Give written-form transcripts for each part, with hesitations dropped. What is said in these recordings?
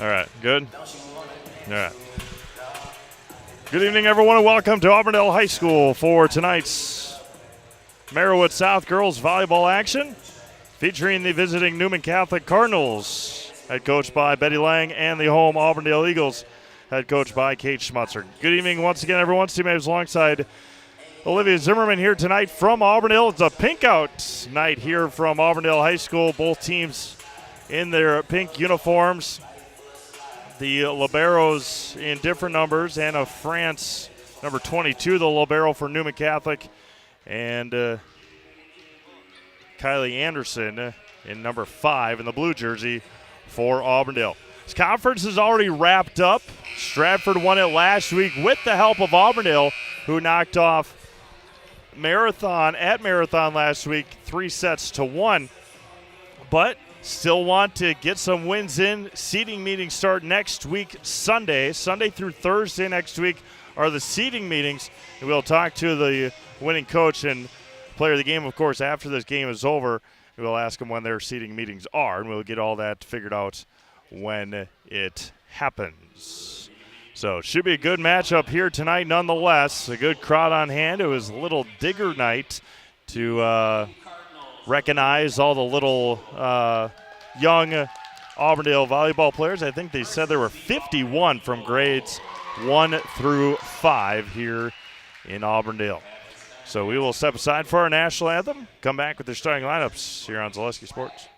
All right, good? All right. Good evening, everyone, and welcome to Auburndale High School for tonight's Merriwood South girls volleyball action, featuring the visiting Newman Catholic Cardinals, head coached by Betty Lang, and the home Auburndale Eagles, head coached by Kate Schmutzer. Good evening once again, everyone. Teammates alongside Olivia Zimmerman here tonight from Auburndale. It's a pink out night here from Auburndale High School. Both teams in their pink uniforms. The liberos in different numbers. Anna France, number 22, the libero for Newman Catholic. And Kylie Anderson in number 5 in the blue jersey for Auburndale. This conference is already wrapped up. Stratford won it last week with the help of Auburndale, who knocked off Marathon last week 3-1. But still want to get some wins in. Seeding meetings start next week, Sunday through Thursday next week are the seeding meetings. And we'll talk to the winning coach and player of the game, of course, after this game is over. We'll ask them when their seeding meetings are, and we'll get all that figured out when it happens. So it should be a good matchup here tonight nonetheless. A good crowd on hand. It was a little digger night to recognize all the little young Auburndale volleyball players. I think they said there were 51 from grades 1 through 5 here in Auburndale. So we will step aside for our national anthem, come back with their starting lineups here on Zaleski Sports.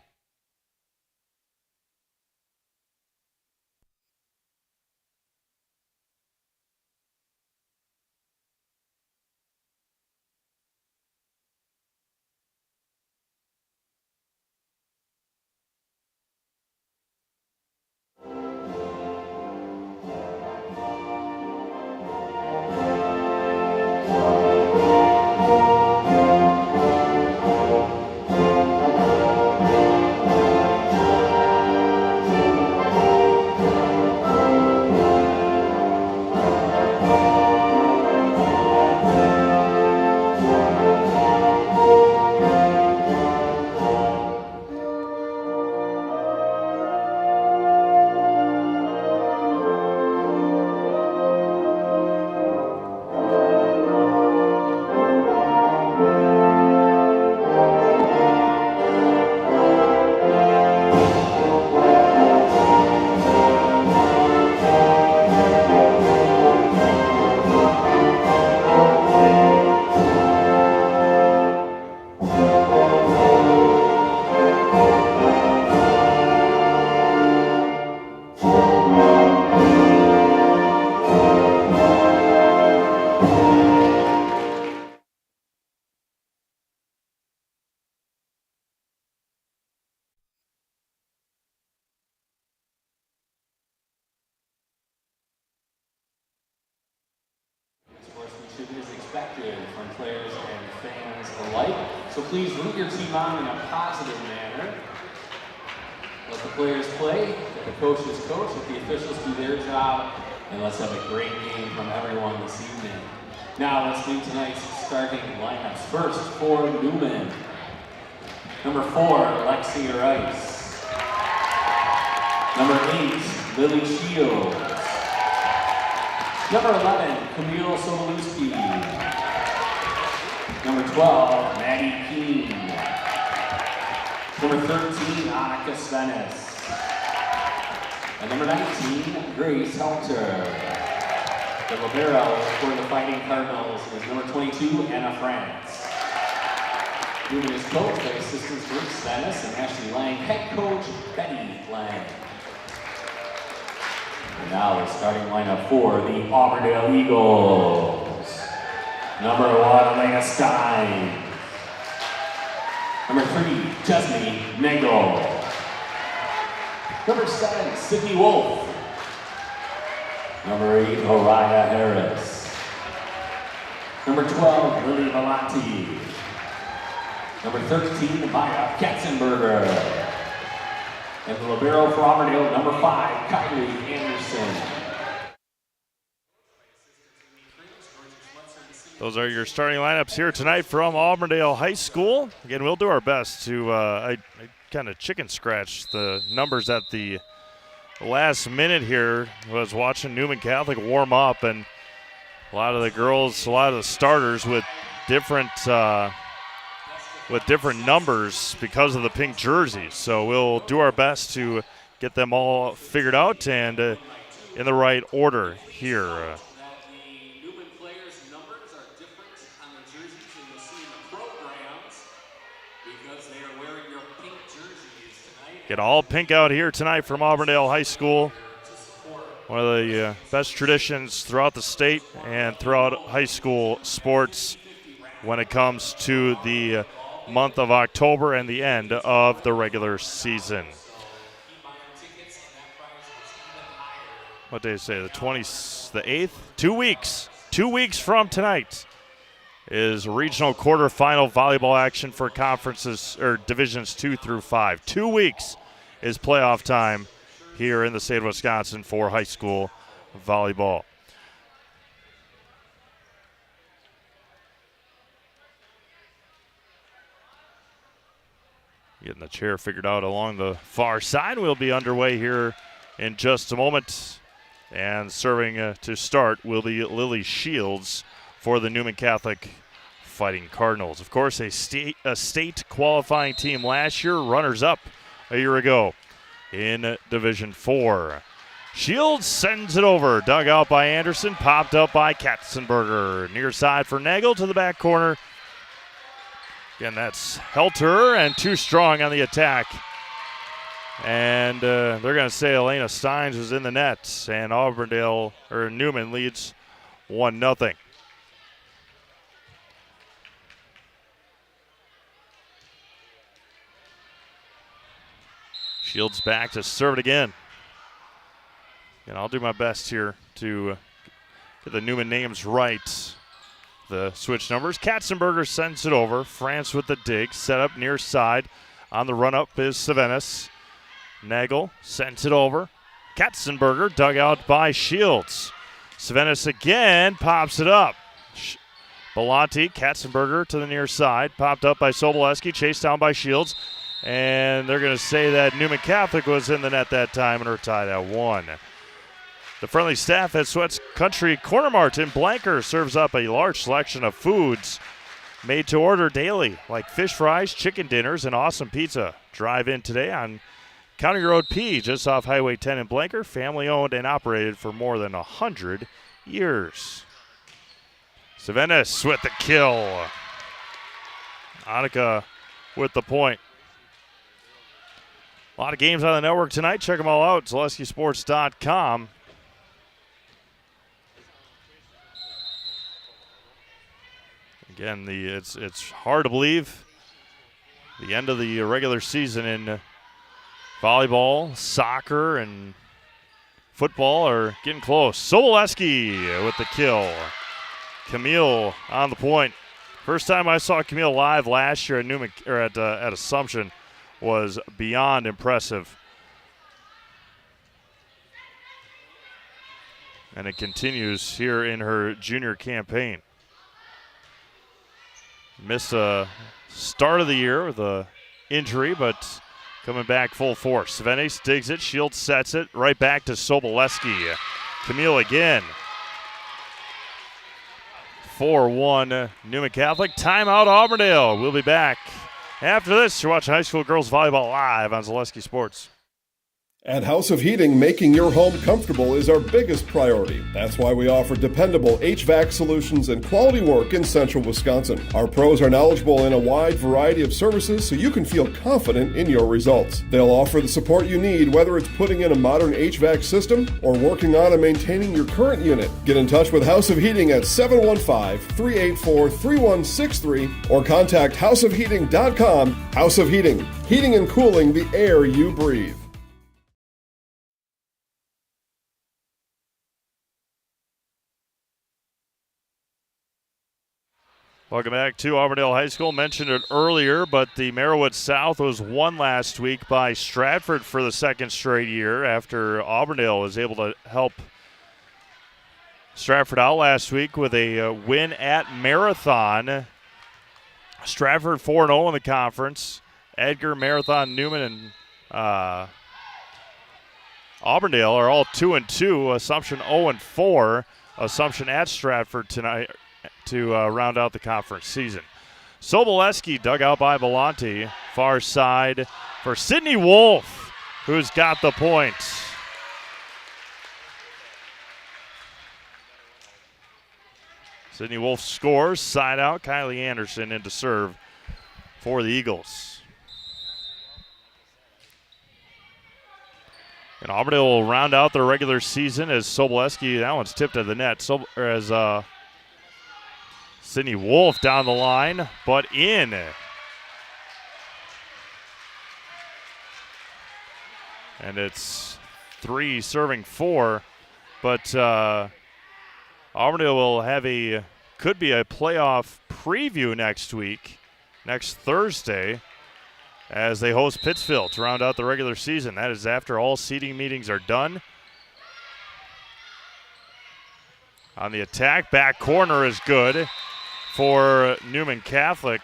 Is expected from players and fans alike. So please root your team on in a positive manner. Let the players play, let the coaches coach, let the officials do their job, and let's have a great game from everyone this evening. Now let's do tonight's starting lineups. First for Newman. Number 4, Lexi Rice. Number 8, Lily Shields. Number 11, Camille Sobolewski. Number 12, Maddie Keene. Number 13, Annika Svenis. And number 19, Grace Helter. The libero for the Fighting Cardinals is number 22, Anna France. Newman is coached by assistants Grace Svenis and Ashley Lang, head coach Betty Lang. And now the starting lineup for the Auburndale Eagles. Number 1, Elena Stein. Number 3, Jesney Nagel. Number 7, Sydney Wolf. Number 8, Oriah Harris. Number 12, Lily Valenti. Number 13, Maya Katzenberger. And the libero for Auburndale, number 5, Kylie Anderson. Those are your starting lineups here tonight from Auburndale High School. Again, we'll do our best to I kind of chicken scratch the numbers at the last minute here. I was watching Newman Catholic warm up, and a lot of the girls, a lot of the starters with different numbers because of the pink jerseys. So we'll do our best to get them all figured out and in the right order here. Get all pink out here tonight from Auburndale High School. One of the best traditions throughout the state and throughout high school sports when it comes to the month of October and the end of the regular season. What day is it? The 8th? 2 weeks. 2 weeks from tonight is regional quarterfinal volleyball action for conferences or divisions 2 through 5. 2 weeks is playoff time here in the state of Wisconsin for high school volleyball. Getting the chair figured out along the far side. We'll be underway here in just a moment. And serving to start will be Lily Shields for the Newman Catholic Fighting Cardinals. Of course, a state qualifying team last year, runners-up a year ago in Division 4. Shields sends it over. Dug out by Anderson, popped up by Katzenberger. Near side for Nagel to the back corner. Again, that's Helter and too strong on the attack. And they're going to say Elena Steins was in the net, and Newman leads 1-0. Shields back to serve it again. And I'll do my best here to get the Newman names right. The switch numbers. Katzenberger sends it over. France with the dig. Set up near side. On the run-up is Savenis. Nagel sends it over. Katzenberger dug out by Shields. Savenis again pops it up. Belanti, Katzenberger to the near side. Popped up by Soboleski. Chased down by Shields. And they're going to say that Newman Catholic was in the net that time and are tied at 1. The friendly staff at Sweats Country Corner Mart in Blanker serves up a large selection of foods made to order daily, like fish fries, chicken dinners, and awesome pizza. Drive in today on County Road P, just off Highway 10 in Blanker. Family owned and operated for more than 100 years. Savenis with the kill. Annika with the point. A lot of games on the network tonight. Check them all out. ZaleskiSports.com. Again, it's hard to believe the end of the regular season in volleyball, soccer, and football are getting close. Soboleski with the kill. Camille on the point. First time I saw Camille live last year at Newman or at Assumption was beyond impressive. And it continues here in her junior campaign. Missed a start of the year with an injury, but coming back full force. Savenis digs it. Shields sets it. Right back to Soboleski. Camille again. 4-1 Newman Catholic. Timeout Auburndale. We'll be back after this. You're watching high school girls volleyball live on Zaleski Sports. At House of Heating, making your home comfortable is our biggest priority. That's why we offer dependable HVAC solutions and quality work in central Wisconsin. Our pros are knowledgeable in a wide variety of services so you can feel confident in your results. They'll offer the support you need, whether it's putting in a modern HVAC system or working on and maintaining your current unit. Get in touch with House of Heating at 715-384-3163 or contact houseofheating.com. House of Heating, heating and cooling the air you breathe. Welcome back to Auburndale High School. Mentioned it earlier, but the Merriwood South was won last week by Stratford for the second straight year after Auburndale was able to help Stratford out last week with a win at Marathon. Stratford 4-0 in the conference. Edgar, Marathon, Newman, and Auburndale are all 2-2. Assumption 0-4. Assumption at Stratford tonight to round out the conference season. Soboleski dug out by Belanti. Far side for Sydney Wolf, who's got the point. Sydney Wolf scores. Side out. Kylie Anderson in to serve for the Eagles. And Auburndale will round out their regular season as Soboleski, that one's tipped to the net. As Sydney Wolf down the line, but in. And it's 3 serving 4, but Auburndale will have could be a playoff preview next Thursday, as they host Pittsfield to round out the regular season. That is after all seeding meetings are done. On the attack, back corner is good for Newman Catholic,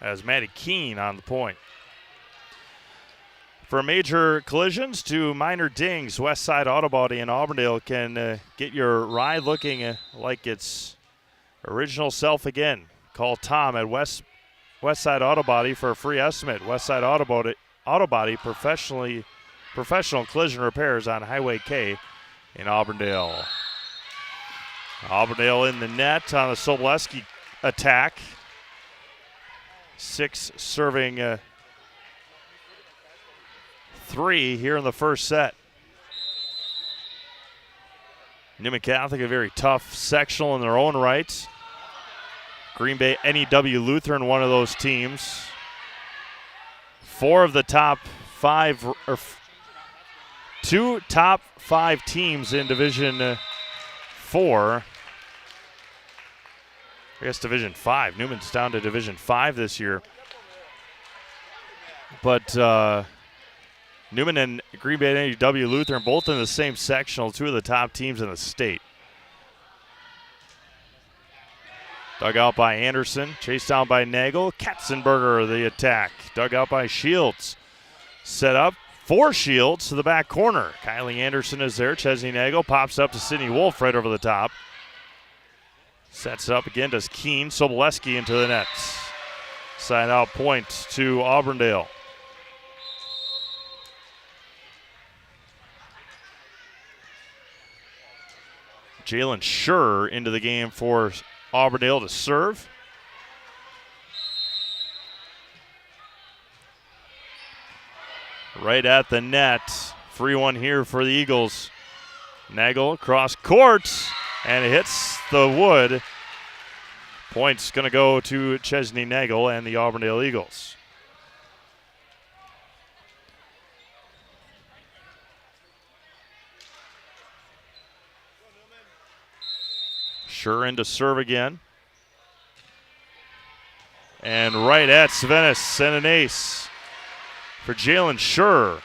as Maddie Keene on the point. For major collisions to minor dings, Westside Auto Body in Auburndale can get your ride looking like its original self again. Call Tom at Westside Auto Body for a free estimate. Westside Auto Body professional collision repairs on Highway K in Auburndale. Auburndale in the net on the Soboleski attack. 6 serving 3 here in the first set. Newman Catholic, a very tough sectional in their own right. Green Bay NEW Lutheran, one of those teams. 4 of the top 5, or 2 top 5 teams in Division 4. I guess Division 5. Newman's down to Division 5 this year. But Newman and Green Bay NEW Lutheran both in the same sectional, 2 of the top teams in the state. Dug out by Anderson, chased down by Nagel. Katzenberger, the attack. Dug out by Shields. Set up for Shields to the back corner. Kylie Anderson is there. Chesney Nagel pops up to Sydney Wolf right over the top. Sets it up again, does Keene. Soboleski into the nets. Side out point to Auburndale. Jalen Schur into the game for Auburndale to serve. Right at the net. Free one here for the Eagles. Nagel across court, and it hits the wood. Points going to go to Chesney Nagel and the Auburndale Eagles. Schur in to serve again. And right at Svenis, and an ace for Jalen Schur.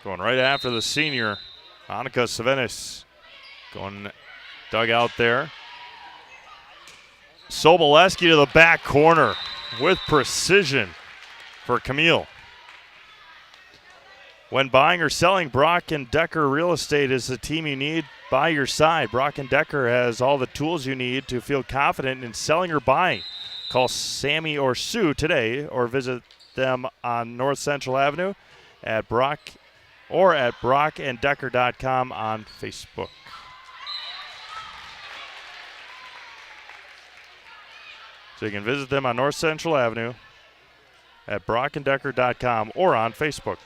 Going right after the senior, Annika Svenis. Going dug out there. Soboleski to the back corner with precision for Camille. When buying or selling, Brock & Decker Real Estate is the team you need by your side. Brock & Decker has all the tools you need to feel confident in selling or buying. Call Sammy or Sue today or visit them on North Central Avenue at brockanddecker.com on Facebook. So you can visit them on North Central Avenue at brockanddecker.com or on Facebook.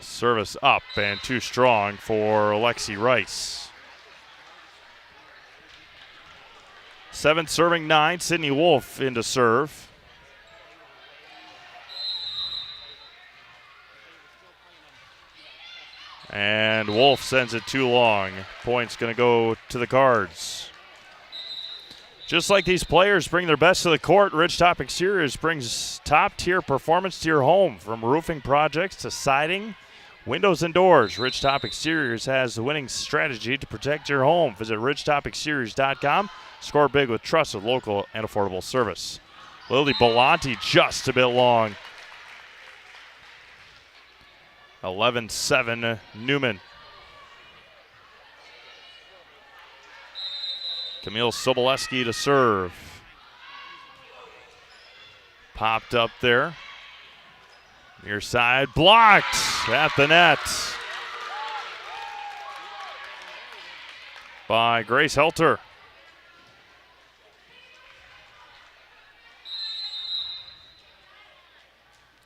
Service up and too strong for Alexi Rice. 7 serving 9, Sydney Wolf into serve. And Wolf sends it too long. Point's going to go to the Cards. Just like these players bring their best to the court, Ridgetop Exteriors brings top-tier performance to your home. From roofing projects to siding, Windows and doors. Ridgetop Exteriors has the winning strategy to protect your home. Visit ridgetopexteriors.com. Score big with trusted, local, and affordable service. Lily Belanti just a bit long. 11-7 Newman. Camille Soboleski to serve. Popped up there. Near side, blocked at the net by Grace Helter.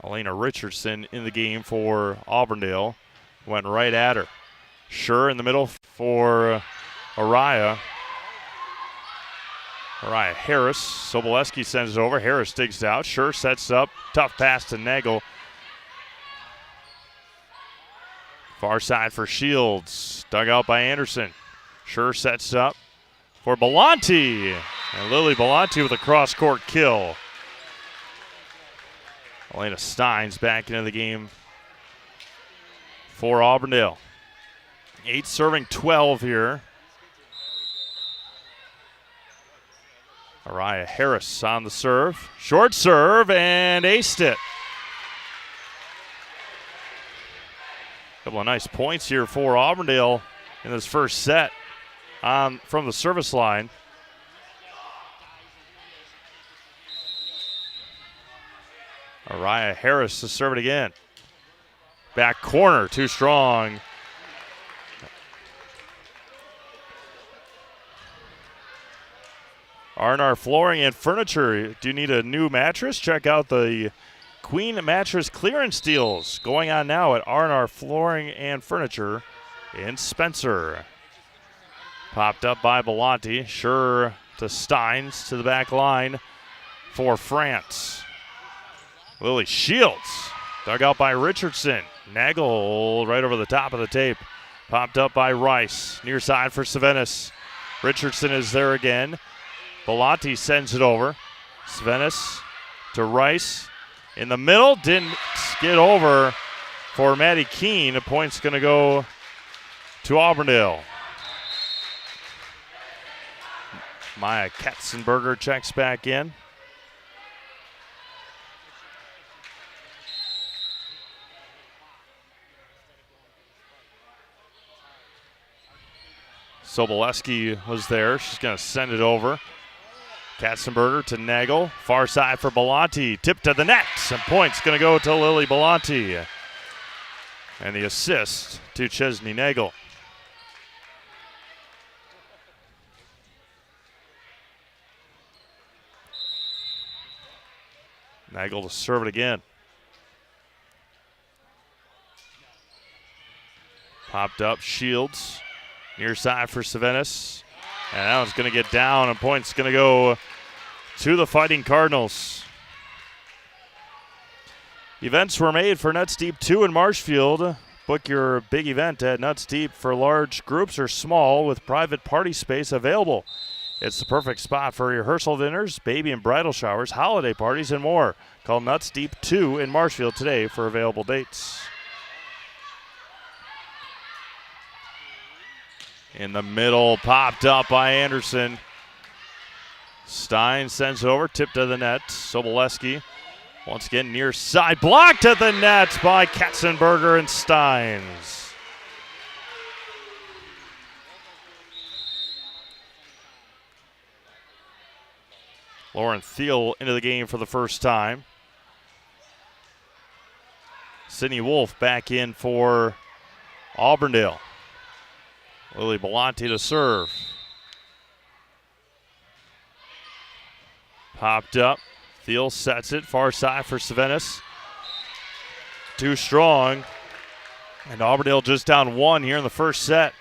Elena Richardson in the game for Auburndale. Went right at her. Sure in the middle for Araya. Araya Harris. Soboleski sends it over. Harris digs it out. Sure sets up. Tough pass to Nagel. Far side for Shields. Dug out by Anderson. Sure sets up for Belanti. And Lily Belanti with a cross-court kill. Elena Steins back into the game for Auburndale. 8 serving 12 here. Araya Harris on the serve. Short serve and aced it. Couple of nice points here for Auburndale in this first set from the service line. Araya Harris to serve it again. Back corner, too strong. R&R Flooring and Furniture. Do you need a new mattress? Check out the Queen Mattress clearance deals going on now at R&R Flooring and Furniture in Spencer. Popped up by Belanti. Sure to Steins to the back line for France. Lily Shields dug out by Richardson. Nagel right over the top of the tape. Popped up by Rice. Near side for Svenis. Richardson is there again. Belanti sends it over. Svenis to Rice. In the middle, didn't get over for Maddie Keene. A point's going to go to Auburndale. Maya Katzenberger checks back in. Soboleski was there. She's going to send it over. Katzenberger to Nagel. Far side for Belanti. Tip to the net. And points going to go to Lily Belanti. And the assist to Chesney Nagel. Nagel to serve it again. Popped up. Shields. Near side for Savenis. And that one's going to get down, and points going to go to the Fighting Cardinals. Events were made for Nuts Deep 2 in Marshfield. Book your big event at Nuts Deep for large groups or small with private party space available. It's the perfect spot for rehearsal dinners, baby and bridal showers, holiday parties, and more. Call Nuts Deep 2 in Marshfield today for available dates. In the middle, popped up by Anderson. Stein sends it over, tipped to the net. Soboleski once again near side, blocked at the net by Katzenberger and Steins. Lauren Thiel into the game for the first time. Sydney Wolf back in for Auburndale. Lily Belanti to serve. Popped up. Thiel sets it. Far side for Savenis. Too strong. And Auburndale just down 1 here in the first set.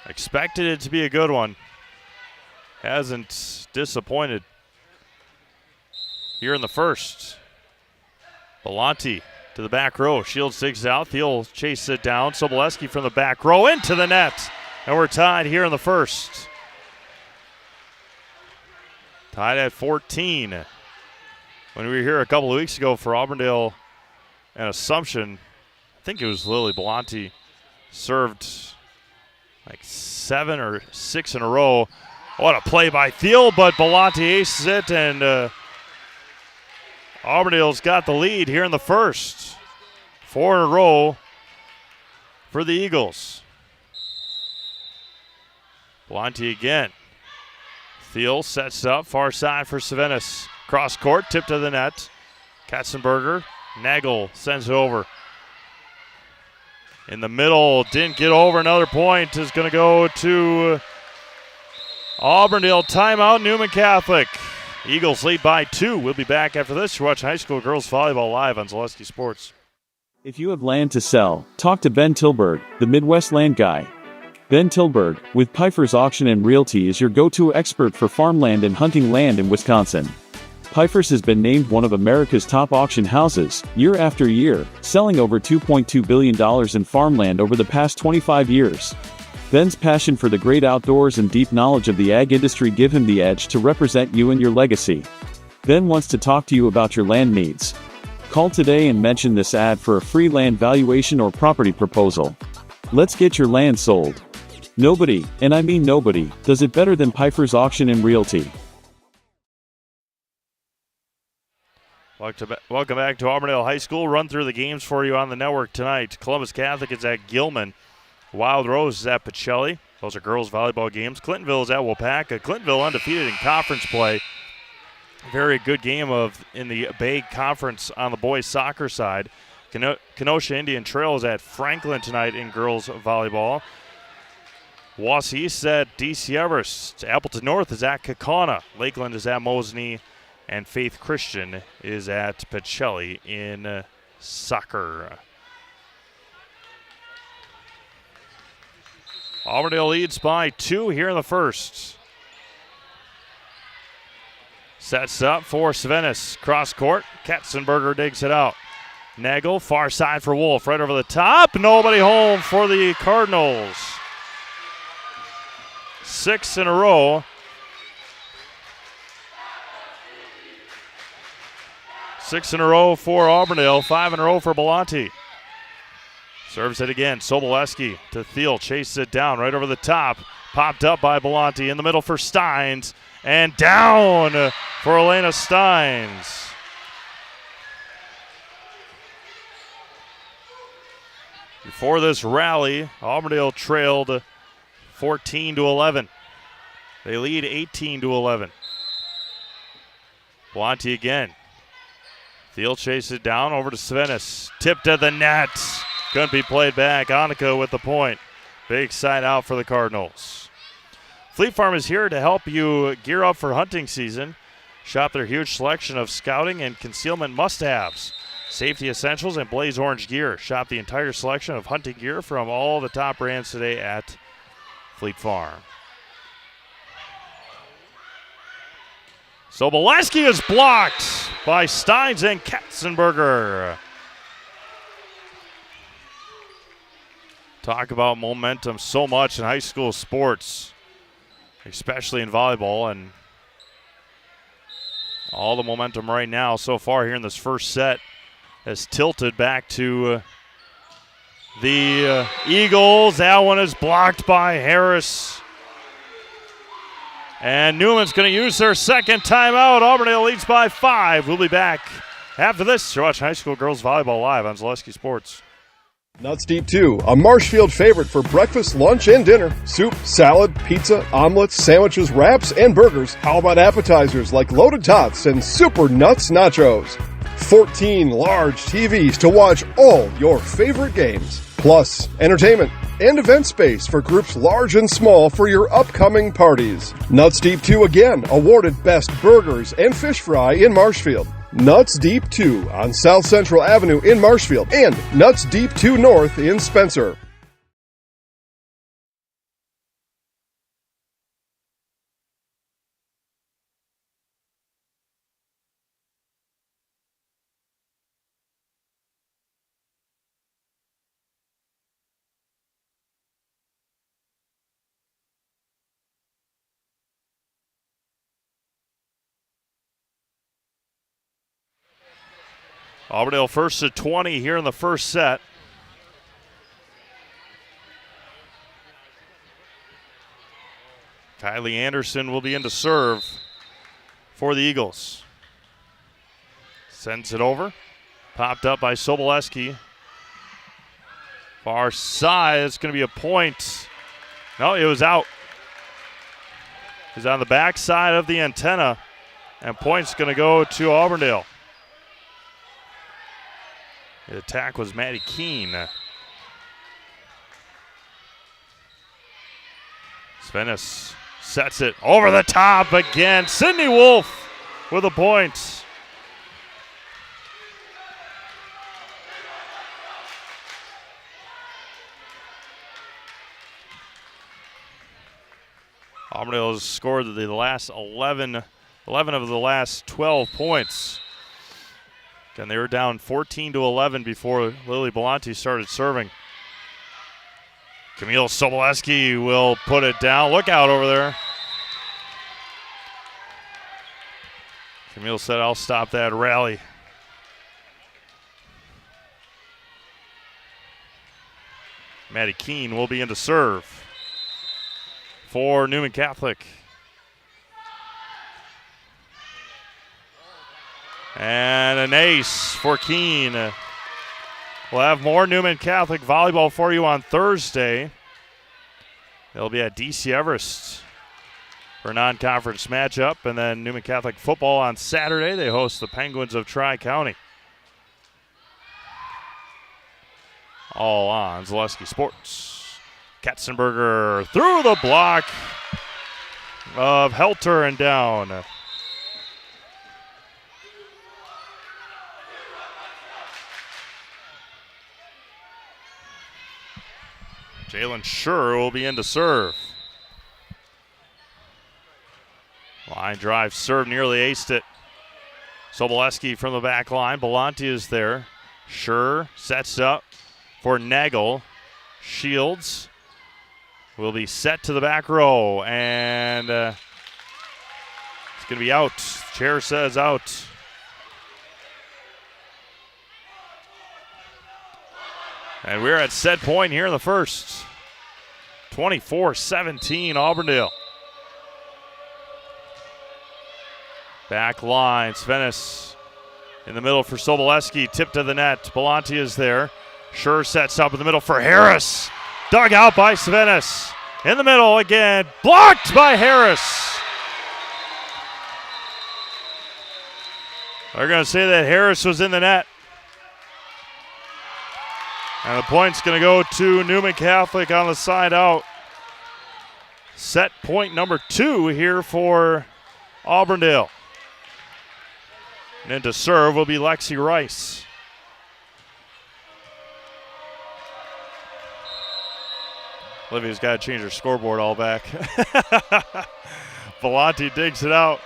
Expected it to be a good one. Hasn't disappointed here in the first. Belanti to the back row. Shields digs out. Thiel chases it down. Soboleski from the back row into the net. And we're tied here in the first. Tied at 14. When we were here a couple of weeks ago for Auburndale and Assumption, I think it was Lily Belanti, served like 7 or 6 in a row. What a play by Thiel, but Belanti aces it, and Auburndale's got the lead here in the first. 4 in a row for the Eagles. Belanti again. Thiel sets up, far side for Savinis. Cross court, tip to the net. Katzenberger, Nagel sends it over. In the middle, didn't get over. Another point is going to go to Auburndale. Timeout, Newman Catholic. Eagles lead by 2. We'll be back after this. You're watching high school girls volleyball live on Zaleski Sports. If you have land to sell, talk to Ben Tilburg, the Midwest land guy. Ben Tilburg, with Pfeiffer's Auction and Realty, is your go-to expert for farmland and hunting land in Wisconsin. Pfeiffer's has been named one of America's top auction houses, year after year, selling over $2.2 billion in farmland over the past 25 years. Ben's passion for the great outdoors and deep knowledge of the ag industry give him the edge to represent you and your legacy. Ben wants to talk to you about your land needs. Call today and mention this ad for a free land valuation or property proposal. Let's get your land sold. Nobody, and I mean nobody, does it better than Pfeiffer's Auction and Realty. Welcome back to Auburndale High School. Run through the games for you on the network tonight. Columbus Catholic is at Gilman. Wild Rose is at Pacelli. Those are girls volleyball games. Clintonville is at Wapaka. Clintonville undefeated in conference play. Very good game in the Bay Conference on the boys soccer side. Kenosha Indian Trail is at Franklin tonight in girls volleyball. Wausau East is at DC Everest. Appleton North is at Kaukauna. Lakeland is at Mosney. And Faith Christian is at Pacelli in soccer. Auburndale leads by 2 here in the first. Sets up for Savinis. Cross court. Katzenberger digs it out. Nagel, far side for Wolf. Right over the top. Nobody home for the Cardinals. 6 in a row. 6 in a row for Auburndale, 5 in a row for Belanti. Serves it again, Soboleski to Thiel, chases it down right over the top. Popped up by Belanti, in the middle for Steins, and down for Elena Steins. Before this rally, Auburndale trailed 14-11. They lead 18-11. Belanti again. Thiel chases it down over to Savinis. Tipped at the net. Couldn't be played back. Annika with the point. Big side out for the Cardinals. Fleet Farm is here to help you gear up for hunting season. Shop their huge selection of scouting and concealment must-haves, safety essentials, and blaze orange gear. Shop the entire selection of hunting gear from all the top brands today at Fleet Farm. Soboleski is blocked by Steins and Katzenberger. Talk about momentum so much in high school sports, especially in volleyball, and all the momentum right now so far here in this first set has tilted back to the Eagles. That one is blocked by Harris. And Newman's going to use their second timeout. Auburndale leads by 5. We'll be back after this. You're watching high school girls volleyball live on Zaleski Sports. Nuts Deep 2, a Marshfield favorite for breakfast, lunch, and dinner. Soup, salad, pizza, omelets, sandwiches, wraps, and burgers. How about appetizers like loaded tots and super nuts nachos? 14 large TVs to watch all your favorite games. Plus, entertainment and event space for groups large and small for your upcoming parties. Nuts Deep 2 again, awarded Best Burgers and Fish Fry in Marshfield. Nuts Deep 2 on South Central Avenue in Marshfield and Nuts Deep 2 North in Spencer. Auburndale first to 20 here in the first set. Kylie Anderson will be in to serve for the Eagles. Sends it over. Popped up by Soboleski. Far side, it's going to be a point. No, it was out. It was on the back side of the antenna, and point's going to go to Auburndale. The attack was Maddie Keene. Svenis sets it over the top again. Sydney Wolf with a point. Auburndale has scored the last 11 of the last 12 points. Again, they were down 14-11 before Lily Belanti started serving. Camille Soboleski will put it down. Look out over there. Camille said, "I'll stop that rally." Maddie Keene will be in to serve for Newman Catholic. And an ace for Keene. We'll have more Newman Catholic volleyball for you on Thursday. They'll be at DC Everest for a non-conference matchup. And then Newman Catholic football on Saturday. They host the Penguins of Tri-County. All on Zaleski Sports. Katzenberger through the block of Helter and down. Jalen Schur will be in to serve. Line drive serve, nearly aced it. Soboleski from the back line. Belanti is there. Schur sets up for Nagel. Shields will be set to the back row, and it's going to be out. Chair says out. And we're at set point here in the first. 24-17 Auburndale. Back line, Svenis in the middle for Soboleski, tip to the net. Belanti is there. Schur sets up in the middle for Harris. Dug out by Svenis. In the middle again, blocked by Harris. They're going to say that Harris was in the net. And the point's going to go to Newman Catholic on the side out. Set point number 2 here for Auburndale. And then to serve will be Lexi Rice. Olivia's got to change her scoreboard all back. Belanti digs it out.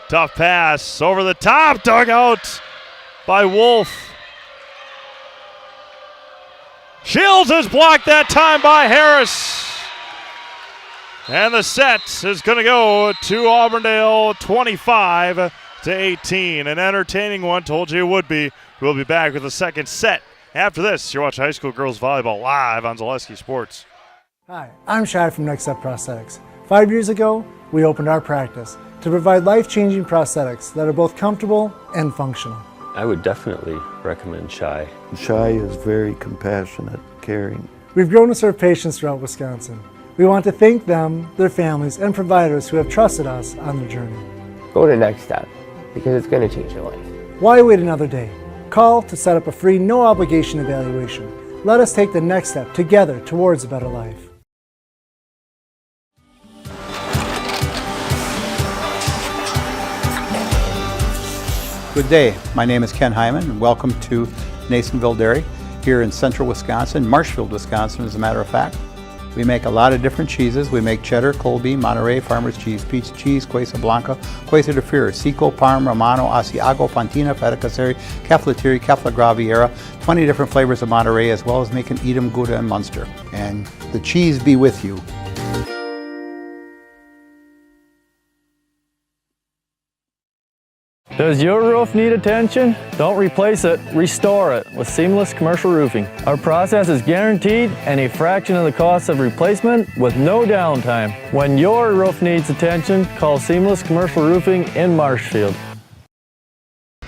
Tough pass over the top, dug out by Wolf. Shields is blocked that time by Harris. And the set is going to go to Auburndale 25-18. An entertaining one, told you it would be. We'll be back with the second set. After this, you're watching high school girls volleyball live on Zaleski Sports. Hi, I'm Shai from Next Step Prosthetics. 5 years ago, we opened our practice to provide life-changing prosthetics that are both comfortable and functional. I would definitely recommend Shai. Shai is very compassionate, caring. We've grown to serve patients throughout Wisconsin. We want to thank them, their families, and providers who have trusted us on their journey. Go to Next Step, because it's going to change your life. Why wait another day? Call to set up a free, no-obligation evaluation. Let us take the next step together towards a better life. Good day. My name is Ken Hyman, and welcome to Nasonville Dairy here in central Wisconsin, Marshfield, Wisconsin, as a matter of fact. We make a lot of different cheeses. We make cheddar, Colby, Monterey, Farmer's Cheese, Peach Cheese, Quesa Blanca, Quesa de Fir, Seco, Parm, Romano, Asiago, Fontina, Feta Caseri, Caflateri, Cafla Graviera, 20 different flavors of Monterey, as well as making Edam, Gouda, and Munster. And the cheese be with you. Does your roof need attention? Don't replace it, restore it with Seamless Commercial Roofing. Our process is guaranteed and a fraction of the cost of replacement with no downtime. When your roof needs attention, call Seamless Commercial Roofing in Marshfield.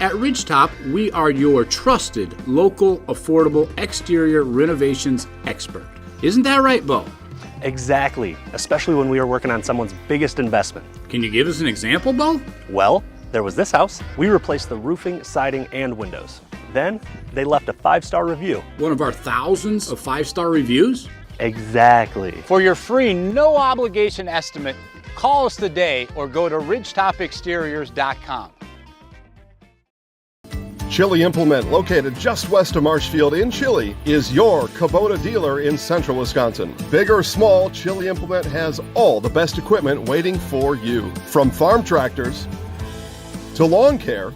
At Ridgetop, we are your trusted, local, affordable exterior renovations expert. Isn't that right, Bo? Exactly, especially when we are working on someone's biggest investment. Can you give us an example, Bo? Well, there was this house. We replaced the roofing, siding, and windows. Then they left a 5-star review. One of our thousands of 5-star reviews? Exactly. For your free, no obligation estimate, call us today or go to ridgetopexteriors.com. Chili Implement, located just west of Marshfield in Chili, is your Kubota dealer in central Wisconsin. Big or small, Chili Implement has all the best equipment waiting for you. From farm tractors to lawn care,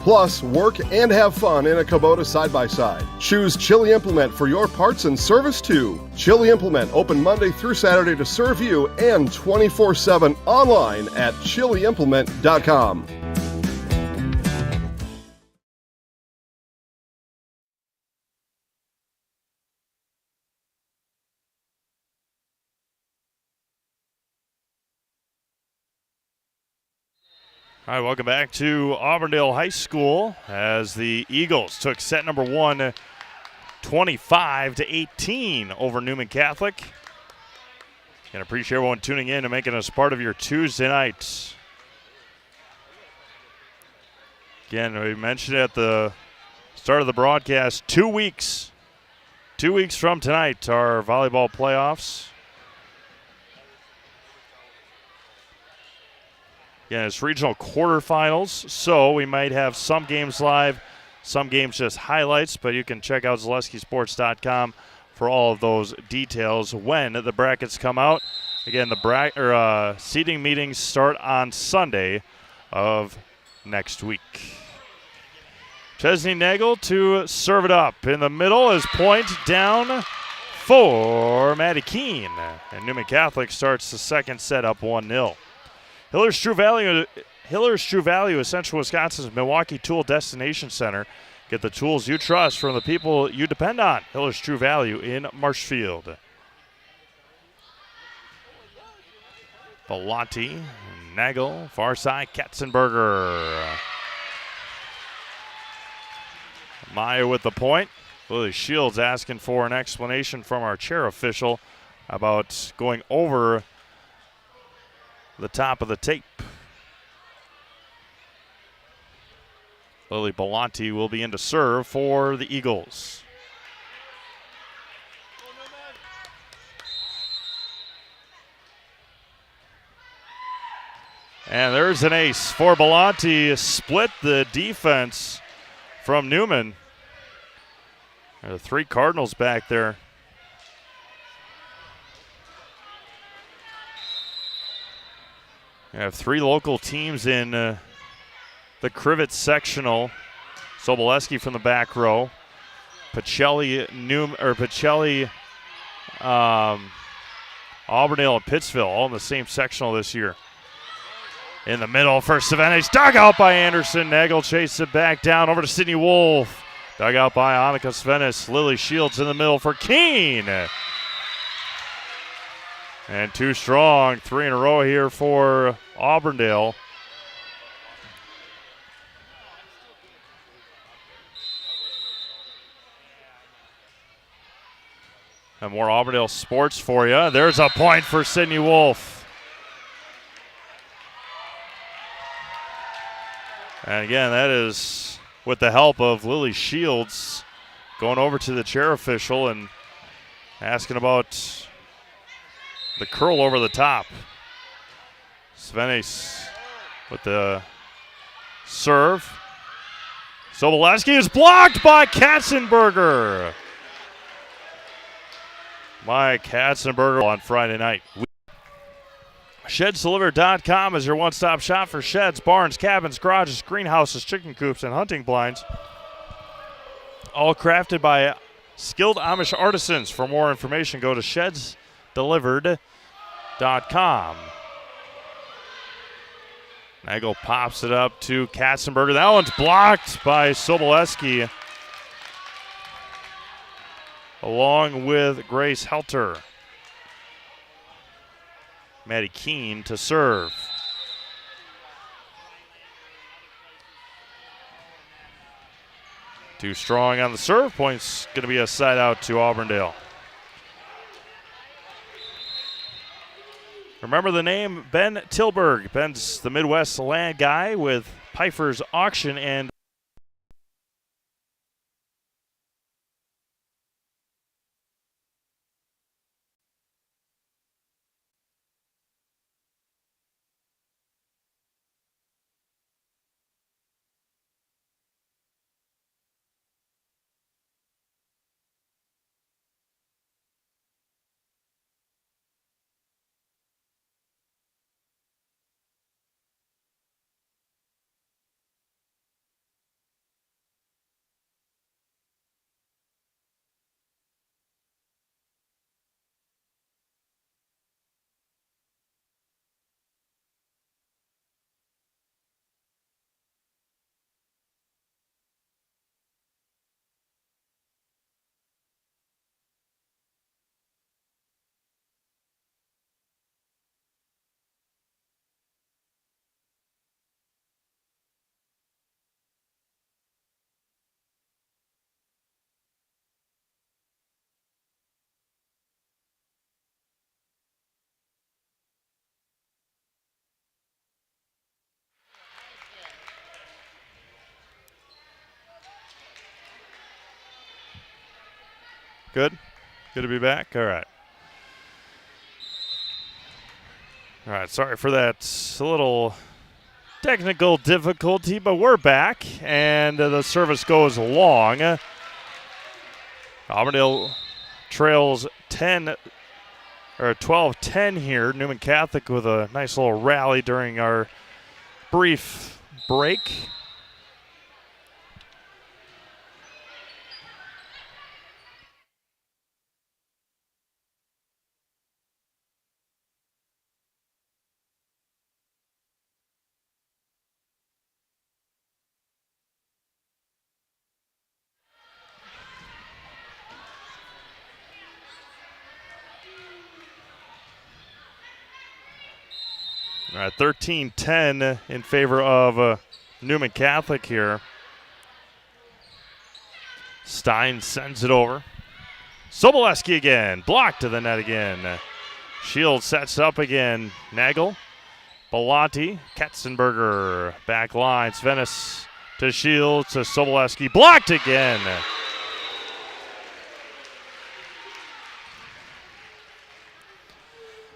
plus work and have fun in a Kubota side-by-side. Choose Chili Implement for your parts and service too. Chili Implement, open Monday through Saturday to serve you and 24/7 online at chiliimplement.com. All right, welcome back to Auburndale High School as the Eagles took set number 1, 25-18 over Newman Catholic. And appreciate everyone tuning in and making us part of your Tuesday night. Again, we mentioned at the start of the broadcast, 2 weeks. 2 weeks from tonight, our volleyball playoffs. Yeah, it's regional quarterfinals, so we might have some games live, some games just highlights, but you can check out ZaleskiSports.com for all of those details when the brackets come out. Again, the seeding meetings start on Sunday of next week. Chesney Nagel to serve it up. In the middle is point down for Maddie Keene. And Newman Catholic starts the second set up 1-0. Hiller's True Value is Central Wisconsin's Milwaukee Tool Destination Center. Get the tools you trust from the people you depend on. Hiller's True Value in Marshfield. Belanti, Nagel, far side, Katzenberger. Maya with the point. Lily Shields asking for an explanation from our chair official about going over the top of the tape. Lily Belanti will be in to serve for the Eagles. And there's an ace for Belanti. Split the defense from Newman. There are 3 Cardinals back there. We have 3 local teams in the Crivets sectional. Soboleski from the back row. Auburndale, and Pittsville all in the same sectional this year. In the middle for Savannah's dug out by Anderson. Nagel chased it back down over to Sydney Wolf. Dug out by Annika Svenis. Lily Shields in the middle for Keene. And 2 strong, 3 in a row here for Auburndale. And more Auburndale sports for you. There's a point for Sydney Wolf. And again, that is with the help of Lily Shields going over to the chair official and asking about the curl over the top. Svenis with the serve. Soboleski is blocked by Katzenberger. Mike Katzenberger on Friday night. ShedsDelivered.com is your one-stop shop for sheds, barns, cabins, garages, greenhouses, chicken coops, and hunting blinds. All crafted by skilled Amish artisans. For more information, go to ShedsDelivered.com. Nagel pops it up to Katzenberger. That one's blocked by Soboleski, along with Grace Helter. Maddie Keene to serve. Too strong on the serve. Point's going to be a side out to Auburndale. Remember the name Ben Tilburg. Ben's the Midwest land guy with Pfeiffer's Auction and good. Good to be back. All right. All right. Sorry for that little technical difficulty, but we're back, and the service goes long. Auburndale trails 12-10 here. Newman Catholic with a nice little rally during our brief break. All right, 13-10 in favor of Newman Catholic here. Stein sends it over. Soboleski again, blocked to the net again. Shields sets up again. Nagel, Bellotti, Katzenberger, back line. Svenis to Shields to Soboleski, blocked again.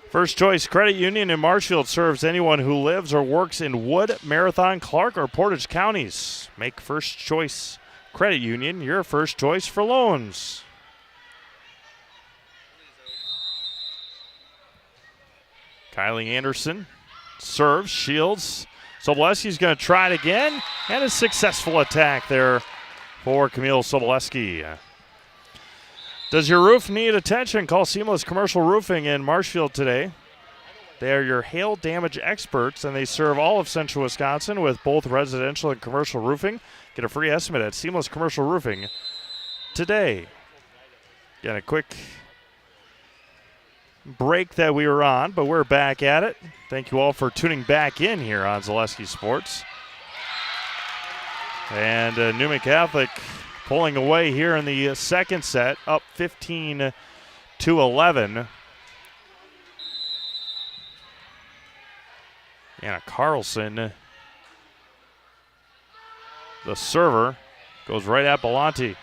First Choice Credit Union in Marshfield serves anyone who lives or works in Wood, Marathon, Clark, or Portage counties. Make First Choice Credit Union your first choice for loans. Kylie Anderson serves, Shields. Soboleski's going to try it again, and a successful attack there for Camille Soboleski. Does your roof need attention? Call Seamless Commercial Roofing in Marshfield today. They are your hail damage experts, and they serve all of central Wisconsin with both residential and commercial roofing. Get a free estimate at Seamless Commercial Roofing today. Again, a quick break that we were on, but we're back at it. Thank you all for tuning back in here on Zaleski Sports. And Newman Catholic pulling away here in the second set, up 15-11. Anna Carlson, the server, goes right at Bellotti.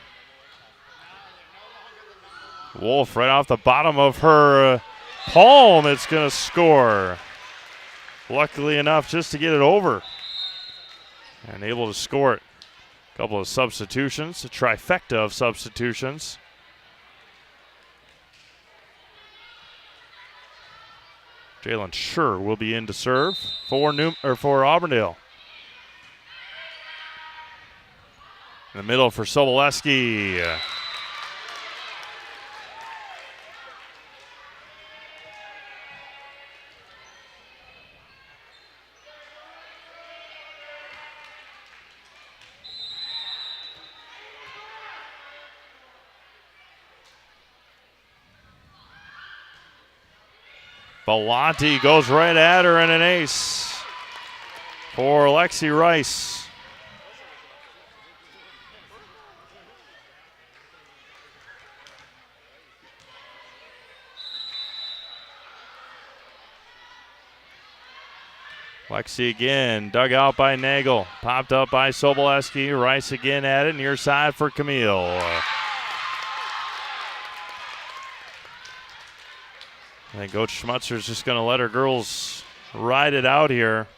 Wolf right off the bottom of her palm, it's going to score. Luckily enough just to get it over and able to score it. A couple of substitutions, a trifecta of substitutions. Jalen Schur will be in to serve for Auburndale. In the middle for Soboleski. Belmonte goes right at her and an ace for Lexi Rice. Lexi again, dug out by Nagel, popped up by Soboleski. Rice again at it, near side for Camille. I think Coach Schmutzer's just going to let her girls ride it out here.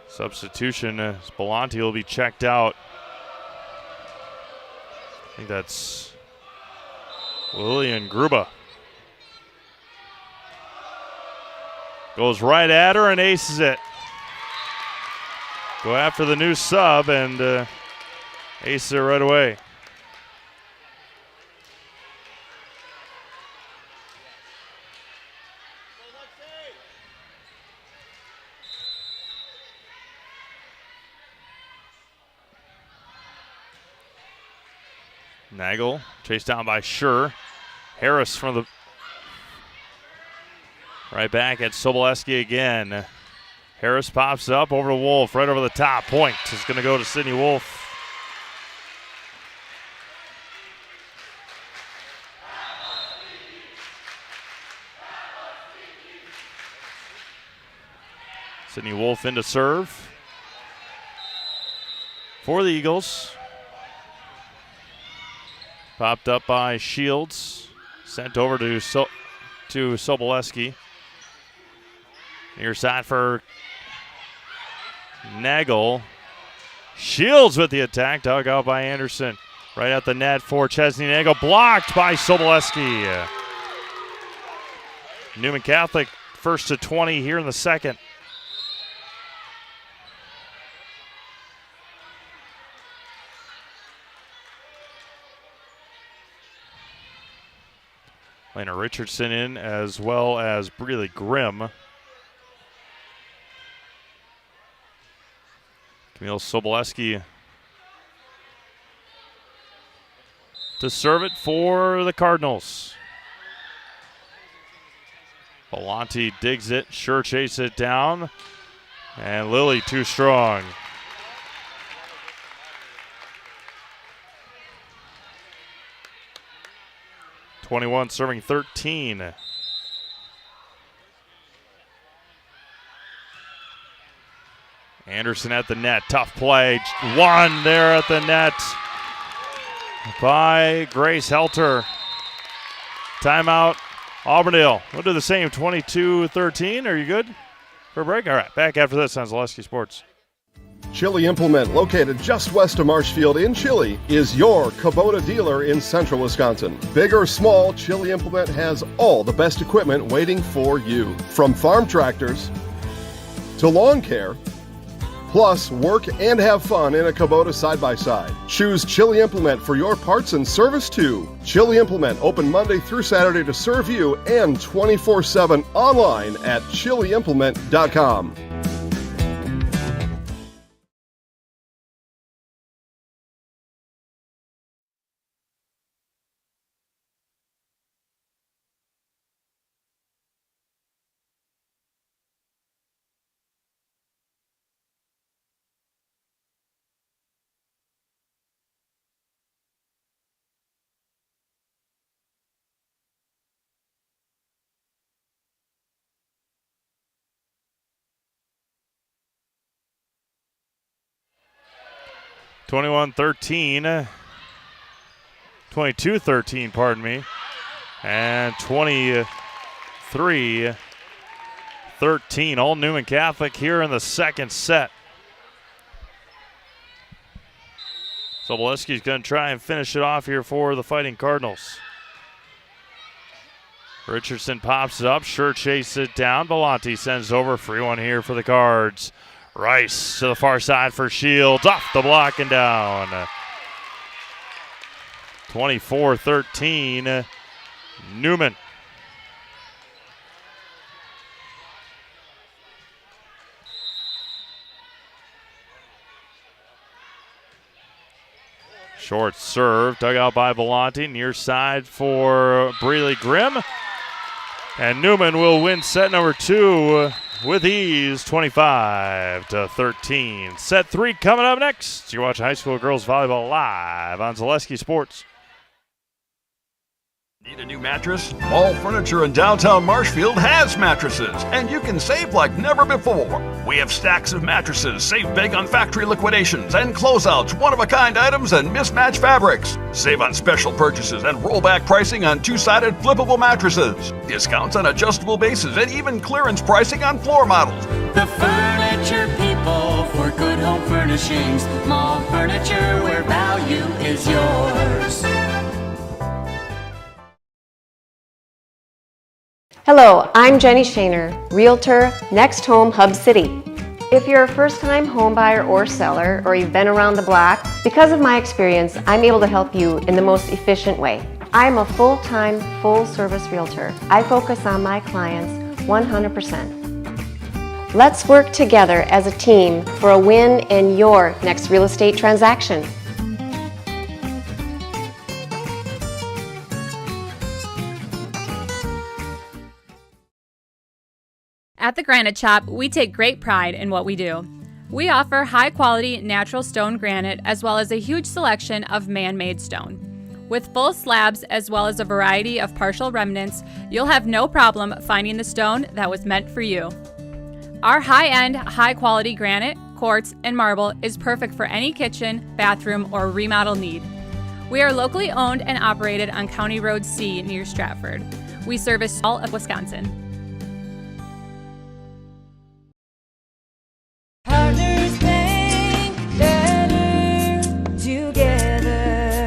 Substitution, Belmonte will be checked out. I think that's Lillian Gruba. Goes right at her and aces it. Go after the new sub and aces it right away. Nagel chased down by Schur. Harris from the right back at Soboleski again. Harris pops up over to Wolf, right over the top. Point is going to go to Sydney Wolf. Sydney Wolf into serve for the Eagles. Popped up by Shields. Sent over to Soboleski. Near side for Nagel. Shields with the attack. Dug out by Anderson. Right at the net for Chesney Nagel. Blocked by Soboleski. Newman Catholic first to 20 here in the second. Lena Richardson in as well as Breely Grimm. Camille Soboleski to serve it for the Cardinals. Belmonte digs it, Schur chases it down, and Lily too strong. .21 serving 13. Anderson at the net, tough play. One there at the net by Grace Helter. Timeout, Auburndale. We'll do the same, 22-13. Are you good for a break? All right, back after this on Zaleski Sports. Chili Implement, located just west of Marshfield in Chili, is your Kubota dealer in central Wisconsin. Big or small, Chili Implement has all the best equipment waiting for you. From farm tractors to lawn care, plus work and have fun in a Kubota side-by-side. Choose Chili Implement for your parts and service too. Chili Implement, open Monday through Saturday to serve you and 24/7 online at chiliimplement.com. (21-13), 22-13, pardon me, and 23-13. All Newman Catholic here in the second set. Soboleski's going to try and finish it off here for the Fighting Cardinals. Richardson pops it up. Schur chases it down. Belmonte sends over. Free one here for the Cards. Rice to the far side for Shields. Off the block and down. 24-13. Newman. Short serve, dug out by Belanti, near side for Breeley Grimm. And Newman will win set number 2 with ease, 25-13. Set 3 coming up next. You're watching high school girls volleyball live on Zaleski Sports. Need a new mattress? All Furniture in downtown Marshfield has mattresses, and you can save like never before. We have stacks of mattresses, save big on factory liquidations and closeouts, one-of-a-kind items, and mismatched fabrics. Save on special purchases and rollback pricing on two-sided flippable mattresses. Discounts on adjustable bases and even clearance pricing on floor models. The furniture people for good home furnishings. Mall furniture where value is yours. Hello, I'm Jenny Shaner, Realtor, Next Home Hub City. If you're a first-time home buyer or seller, or you've been around the block, because of my experience, I'm able to help you in the most efficient way. I'm a full-time, full-service realtor. I focus on my clients 100%. Let's work together as a team for a win in your next real estate transaction. At the Granite Shop, we take great pride in what we do. We offer high-quality natural stone granite as well as a huge selection of man-made stone. With full slabs as well as a variety of partial remnants, you'll have no problem finding the stone that was meant for you. Our high-end, high-quality granite, quartz, and marble is perfect for any kitchen, bathroom, or remodel need. We are locally owned and operated on County Road C near Stratford. We service all of Wisconsin.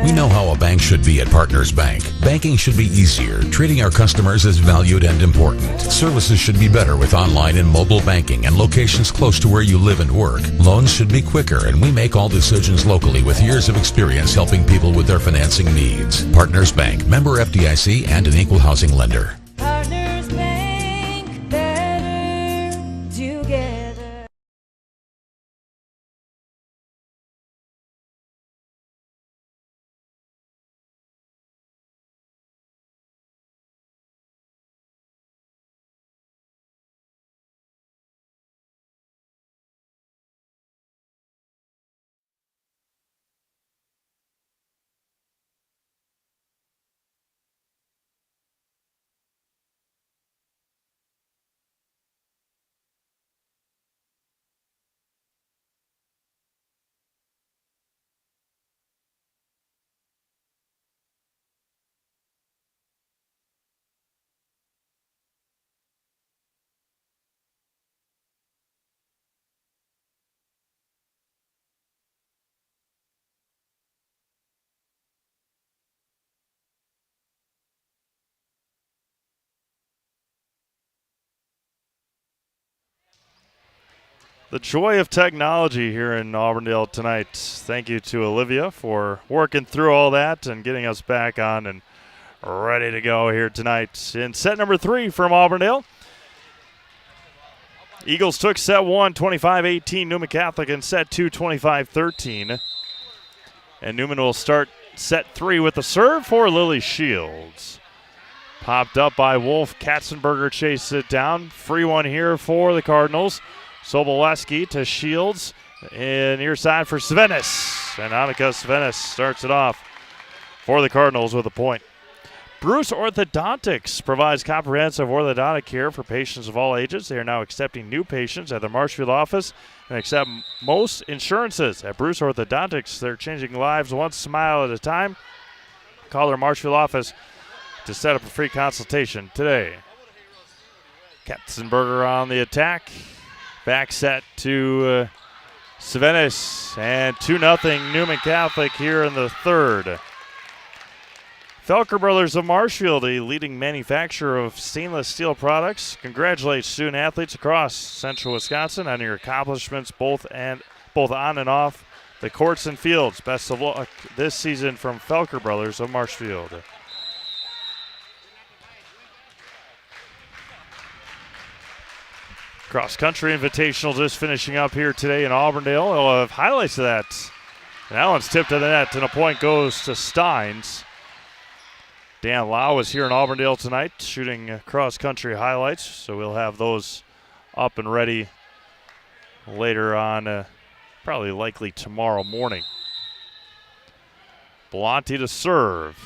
We know how a bank should be at Partners Bank. Banking should be easier. Treating our customers as valued and important. Services should be better with online and mobile banking and locations close to where you live and work. Loans should be quicker, and we make all decisions locally with years of experience helping people with their financing needs. Partners Bank, member FDIC, and an equal housing lender. Partners Bank, better together. The joy of technology here in Auburndale tonight. Thank you to Olivia for working through all that and getting us back on and ready to go here tonight. In set number 3 from Auburndale, Eagles took set 1, 25-18, Newman Catholic, and set 2, 25-13. And Newman will start set 3 with the serve for Lily Shields. Popped up by Wolf. Katzenberger chased it down. Free one here for the Cardinals. Soboleski to Shields, and near side for Svenis. And Annika Svenis starts it off for the Cardinals with a point. Bruce Orthodontics provides comprehensive orthodontic care for patients of all ages. They are now accepting new patients at their Marshfield office and accept most insurances. At Bruce Orthodontics, they're changing lives one smile at a time. Call their Marshfield office to set up a free consultation today. Katzenberger on the attack. Back set to Svenis, and 2-0 Newman Catholic here in the third. Felker Brothers of Marshfield, a leading manufacturer of stainless steel products, congratulates student athletes across central Wisconsin on your accomplishments both on and off the courts and fields. Best of luck this season from Felker Brothers of Marshfield. Cross Country Invitational just finishing up here today in Auburndale. We'll have highlights of that And that one's tipped to the net, and a point goes to Steins. Dan Lau was here in Auburndale tonight shooting cross-country highlights, so we'll have those up and ready later on, probably likely tomorrow morning. Belanti to serve.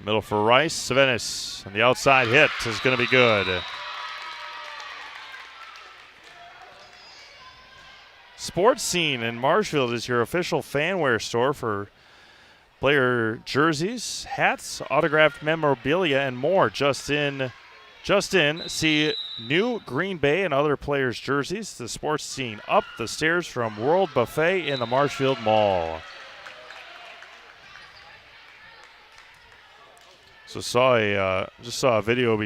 Middle for Rice. Savenis, and the outside hit is going to be good. Sports Scene in Marshfield is your official fanwear store for player jerseys, hats, autographed memorabilia, and more. Just in, see new Green Bay and other players' jerseys. The Sports Scene up the stairs from World Buffet in the Marshfield Mall. So just saw a video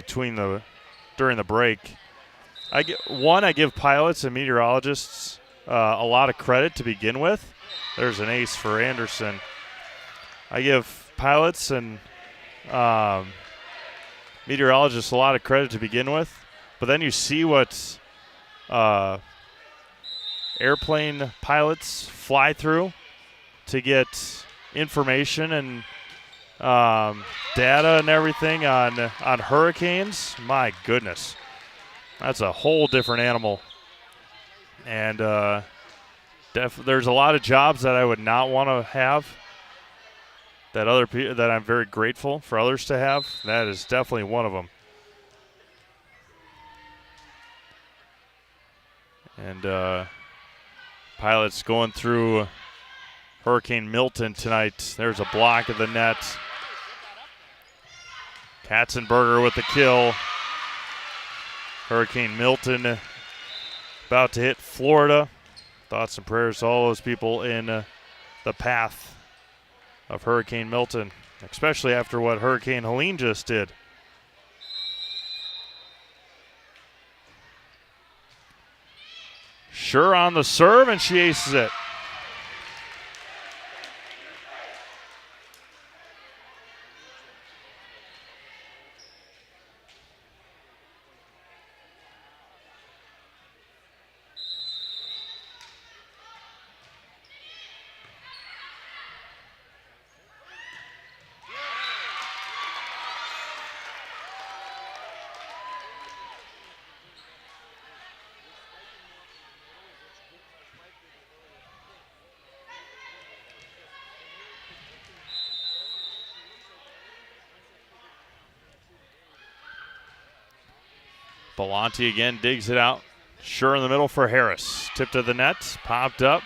during the break. I give pilots and meteorologists a lot of credit to begin with. There's an ace for Anderson. I give pilots and meteorologists a lot of credit to begin with, but then you see what airplane pilots fly through to get information and data and everything on hurricanes. My goodness, that's a whole different animal. And there's a lot of jobs that I would not want to have that I'm very grateful for others to have. That is definitely one of them. And pilots going through Hurricane Milton tonight. There's a block of the net. Katzenberger with the kill. Hurricane Milton about to hit Florida. Thoughts and prayers to all those people in the path of Hurricane Milton, especially after what Hurricane Helene just did. Sure on the serve, and she aces it. Belanti again digs it out. Sure in the middle for Harris. Tip to the net. Popped up.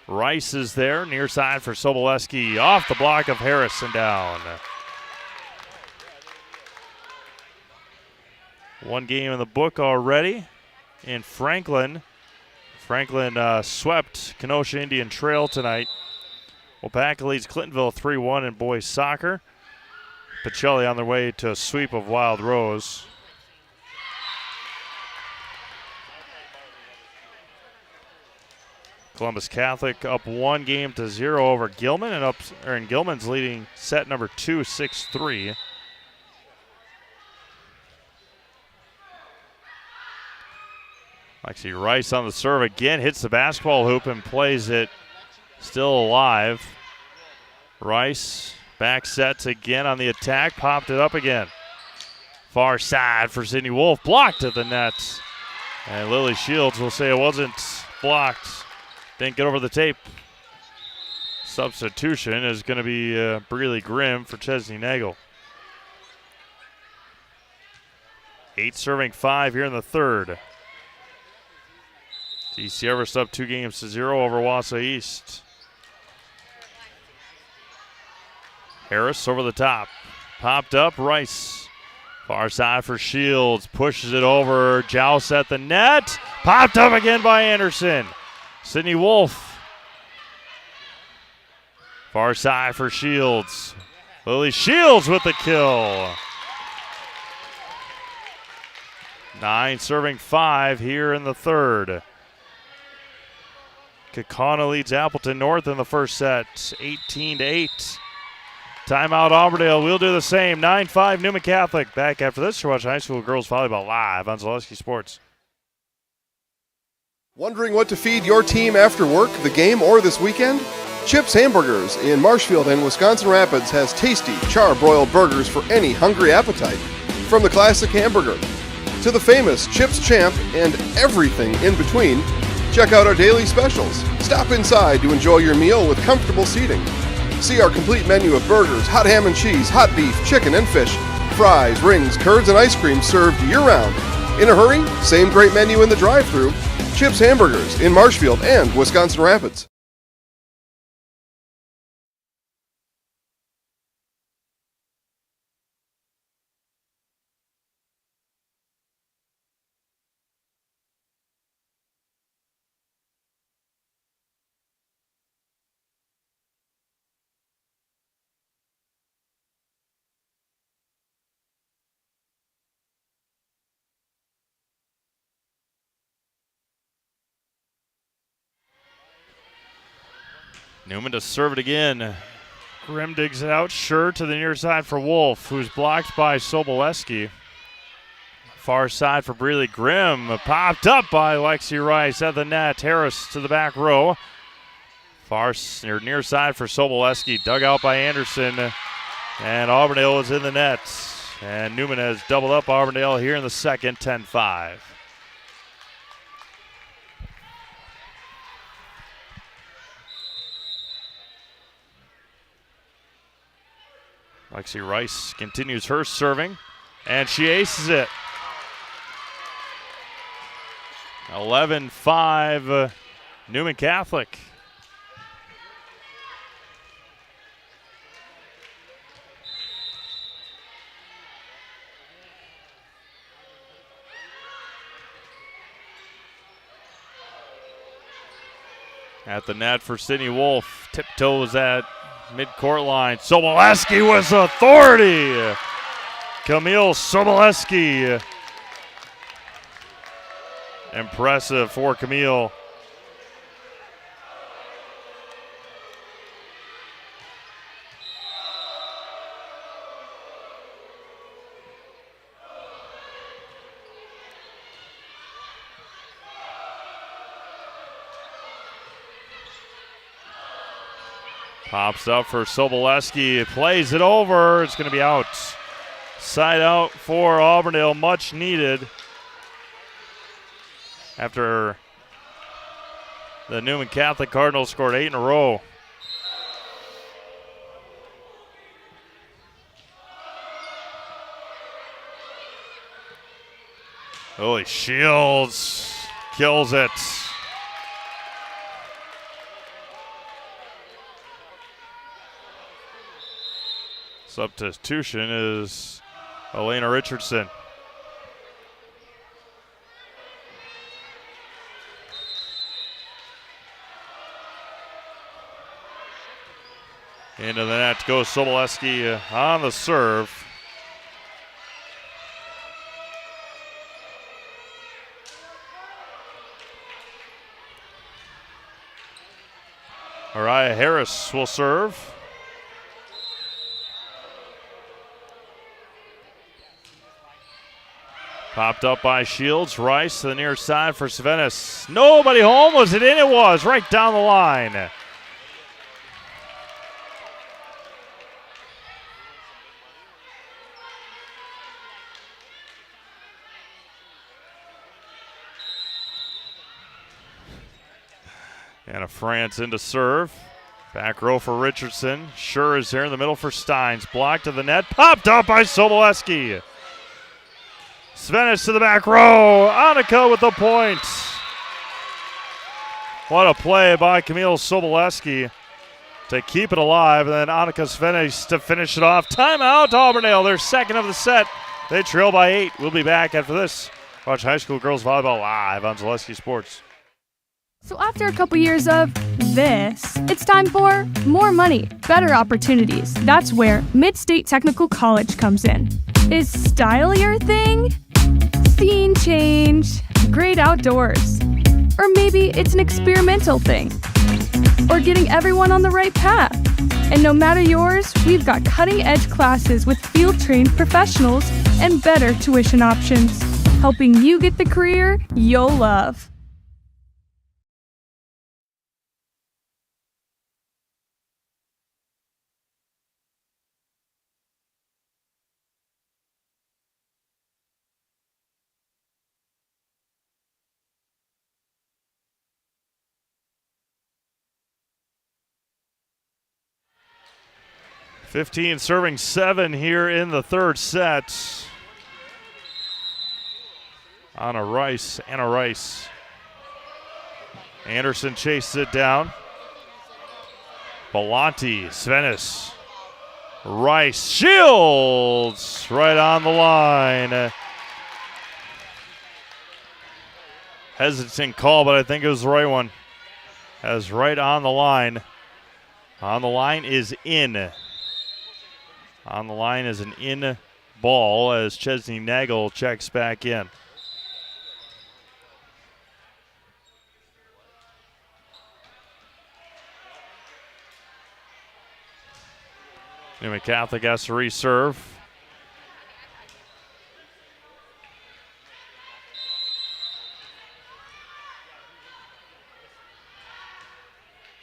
Rice is there. Near side for Soboleski. Off the block of Harris and down. One game in the book already in Franklin. Franklin swept Kenosha Indian Trail tonight. Wapaka leads Clintonville 3-1 in boys soccer. Pacelli on their way to a sweep of Wild Rose. Columbus Catholic up 1-0 over Gilman, and Gilman's leading set number 2, 6-3. Lexi Rice on the serve again, hits the basketball hoop and plays it still alive. Rice back sets again on the attack, popped it up again. Far side for Sydney Wolf, blocked at the net. And Lily Shields will say it wasn't blocked. Didn't get over the tape. Substitution is going to be Breeley Grimm for Chesney Nagel. 8 serving 5 here in the third. DC Everest up 2-0 over Wausau East. Harris over the top. Popped up, Rice. Far side for Shields. Pushes it over. Joust at the net. Popped up again by Anderson. Sydney Wolf. Far side for Shields. Lily Shields with the kill. 9 serving 5 here in the third. Kaukauna leads Appleton North in the first set, 18-8. Timeout Auburndale. We'll do the same. 9-5 Newman Catholic. Back after this to watch high school girls volleyball live on Zaleski Sports. Wondering what to feed your team after work, the game, or this weekend? Chips Hamburgers in Marshfield and Wisconsin Rapids has tasty, char-broiled burgers for any hungry appetite. From the classic hamburger to the famous Chips Champ and everything in between, check out our daily specials. Stop inside to enjoy your meal with comfortable seating. See our complete menu of burgers, hot ham and cheese, hot beef, chicken and fish, fries, rings, curds, and ice cream served year-round. In a hurry? Same great menu in the drive-thru. Chips Hamburgers in Marshfield and Wisconsin Rapids. Newman to serve it again. Grimm digs it out. Schur to the near side for Wolf, who's blocked by Soboleski. Far side for Breeley. Grimm popped up by Lexi Rice at the net. Harris to the back row. Far near side for Soboleski. Dug out by Anderson. And Auburndale is in the net. And Newman has doubled up Auburndale here in the second, 10-5. Lexi Rice continues her serving, and she aces it. 11-5, Newman Catholic. At the net for Sydney Wolf, tiptoes at mid-court line. Soboleski with authority. Camille Soboleski. Impressive for Camille. Pops up for Soboleski, plays it over. It's going to be out. Side out for Auburndale, much needed after the Newman Catholic Cardinals scored 8 in a row. Holy Shields kills it. Substitution is Elena Richardson. Into the net goes Soboleski on the serve. Mariah Harris will serve. Popped up by Shields. Rice to the near side for Svenis. Nobody home. Was it in? It was. Right down the line. Anna France into serve. Back row for Richardson. Schur is here in the middle for Steins. Blocked to the net. Popped up by Soboleski. Svenis to the back row. Annika with the point. What a play by Camille Soboleski to keep it alive. And then Annika Svenis to finish it off. Timeout, Auburndale. Their second of the set. They trail by 8. We'll be back after this. Watch high school girls volleyball live on Zaleski Sports. So after a couple years of this, it's time for more money, better opportunities. That's where Mid-State Technical College comes in. Is style your thing? Scene change, great outdoors. Or maybe it's an experimental thing. Or getting everyone on the right path. And no matter yours, we've got cutting-edge classes with field-trained professionals and better tuition options, helping you get the career you'll love. 15 serving 7 here in the third set. Anna Rice. Anderson chases it down. Belanti, Svenis, Rice, Shields, right on the line. Hesitant call, but I think it was the right one. As right on the line. On the line is in. On the line is an in ball as Chesney Nagel checks back in. Newman Catholic has to reserve.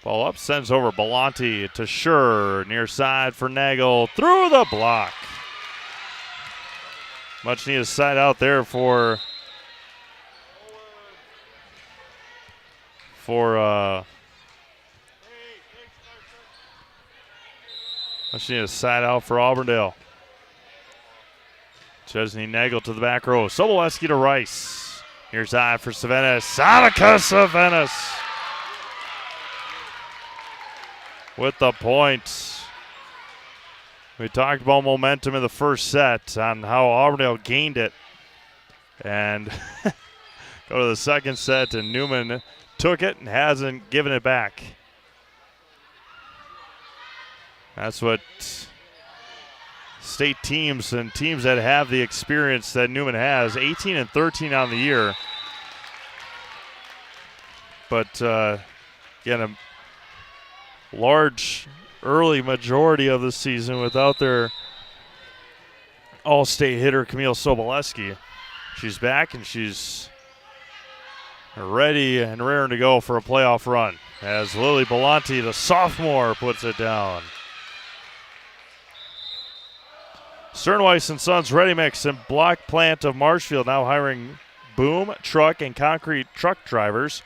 Ball up, sends over Belanti to Schur. Near side for Nagel. Through the block. Much needed side out there for much needed side out for Auburndale. Chesney Nagel to the back row. Soboleski to Rice. Here's side for Savenis. Annika Savenis with the point. We talked about momentum in the first set on how Auburndale gained it. And go to the second set, and Newman took it and hasn't given it back. That's what state teams and teams that have the experience that Newman has, 18-13 on the year. But again, a large early majority of the season without their all-state hitter Camille Soboleski. She's back and she's ready and raring to go for a playoff run as Lily Belanti, the sophomore, puts it down. Sternweiss & Sons Ready Mix and Block Plant of Marshfield now hiring boom, truck, and concrete truck drivers.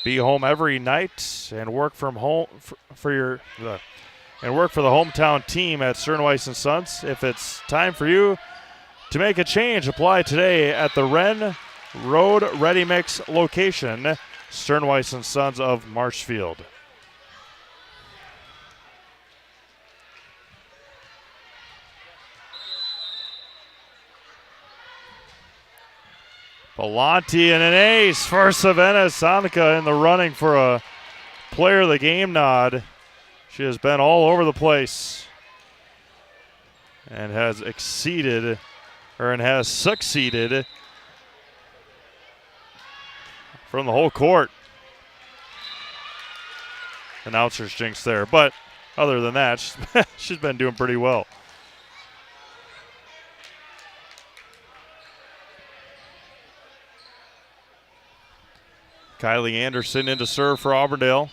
Be home every night and work from home for the hometown team at Sternweiss & Sons. If it's time for you to make a change, apply today at the Wren Road Ready Mix location, Sternweiss & Sons of Marshfield. Belanti and an ace for Savenis. Annika in the running for a player of the game nod. She has been all over the place and has succeeded from the whole court. Announcer's jinx there, but other than that, she's been doing pretty well. Kylie Anderson into serve for Auburndale.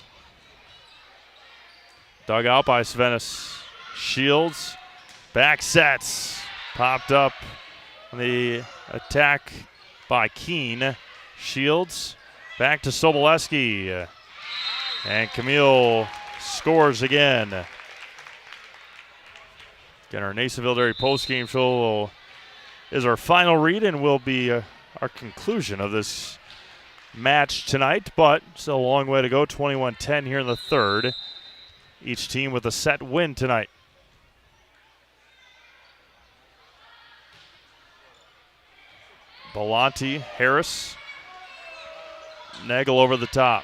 Dug out by Svenis. Shields. Back sets. Popped up on the attack by Keene. Shields. Back to Soboleski. And Camille scores again. Again, our Nasonville Dairy postgame show is our final read and will be our conclusion of this match tonight, but still a long way to go. 21-10 here in the third. Each team with a set win tonight. Belanti, Harris, Nagel over the top.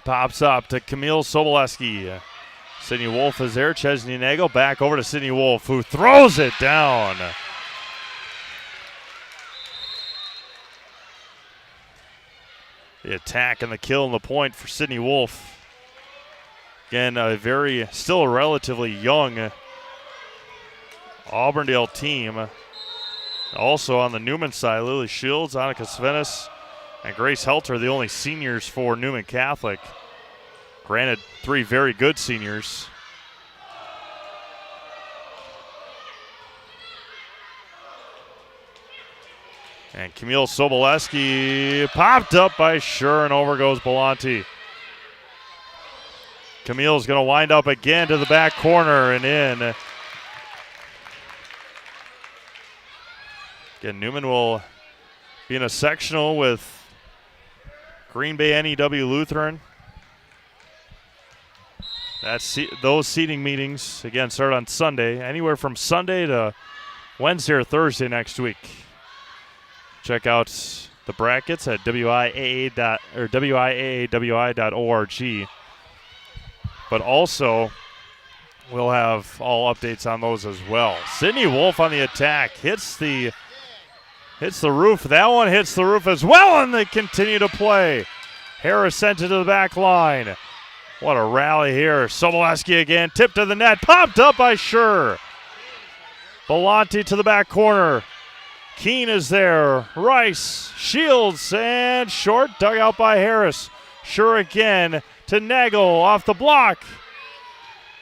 Pops up to Camille Soboleski. Sydney Wolf is there. Chesney Nagel back over to Sydney Wolf, who throws it down. The attack and the kill and the point for Sydney Wolf. Again, still a relatively young Auburndale team. Also on the Newman side, Lily Shields, Annika Svenis, and Grace Helter, the only seniors for Newman Catholic. Granted, 3 very good seniors. And Camille Soboleski popped up by Schur, and over goes Belanti. Camille's going to wind up again to the back corner and in. Again, Newman will be in a sectional with Green Bay NEW Lutheran. Those seating meetings, again, start on Sunday, anywhere from Sunday to Wednesday or Thursday next week. Check out the brackets at WIAA.org. But also, we'll have all updates on those as well. Sydney Wolf on the attack. Hits the roof. That one hits the roof as well, and they continue to play. Harris sent it to the back line. What a rally here. Soboleski again. Tipped to the net. Popped up by Schur. Belanti to the back corner. Keene is there. Rice. Shields. And short. Dug out by Harris. Schur again to Nagel off the block.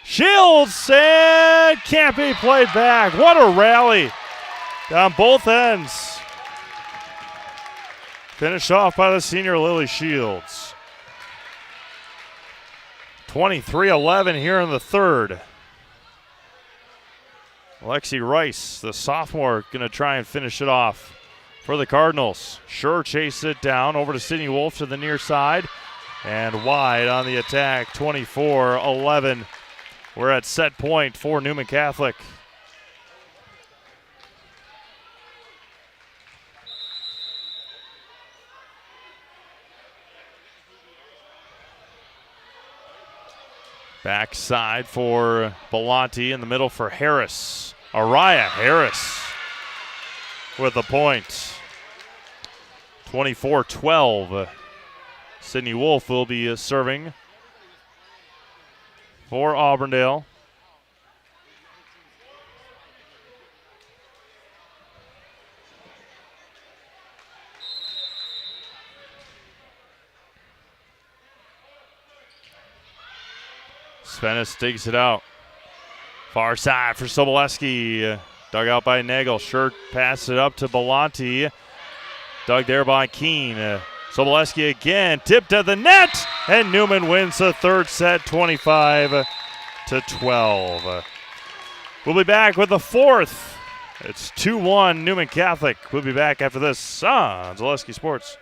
Shields. And can't be played back. What a rally down both ends. Finished off by the senior Lily Shields. 23-11 here in the third. Alexi Rice, the sophomore, going to try and finish it off for the Cardinals. Schur chases it down over to Sydney Wolf to the near side and wide on the attack. 24-11. We're at set point for Newman Catholic. Backside for Belanti, in the middle for Harris. Araya Harris with the point. 24-12. Sydney Wolf will be serving for Auburndale. Svenis digs it out. Far side for Soboleski. Dug out by Nagel. Schur passes it up to Belanti. Dug there by Keene. Soboleski again. Tipped to the net. And Newman wins the third set 25-12. We'll be back with the fourth. It's 2-1 Newman Catholic. We'll be back after this on Zaleski Sports.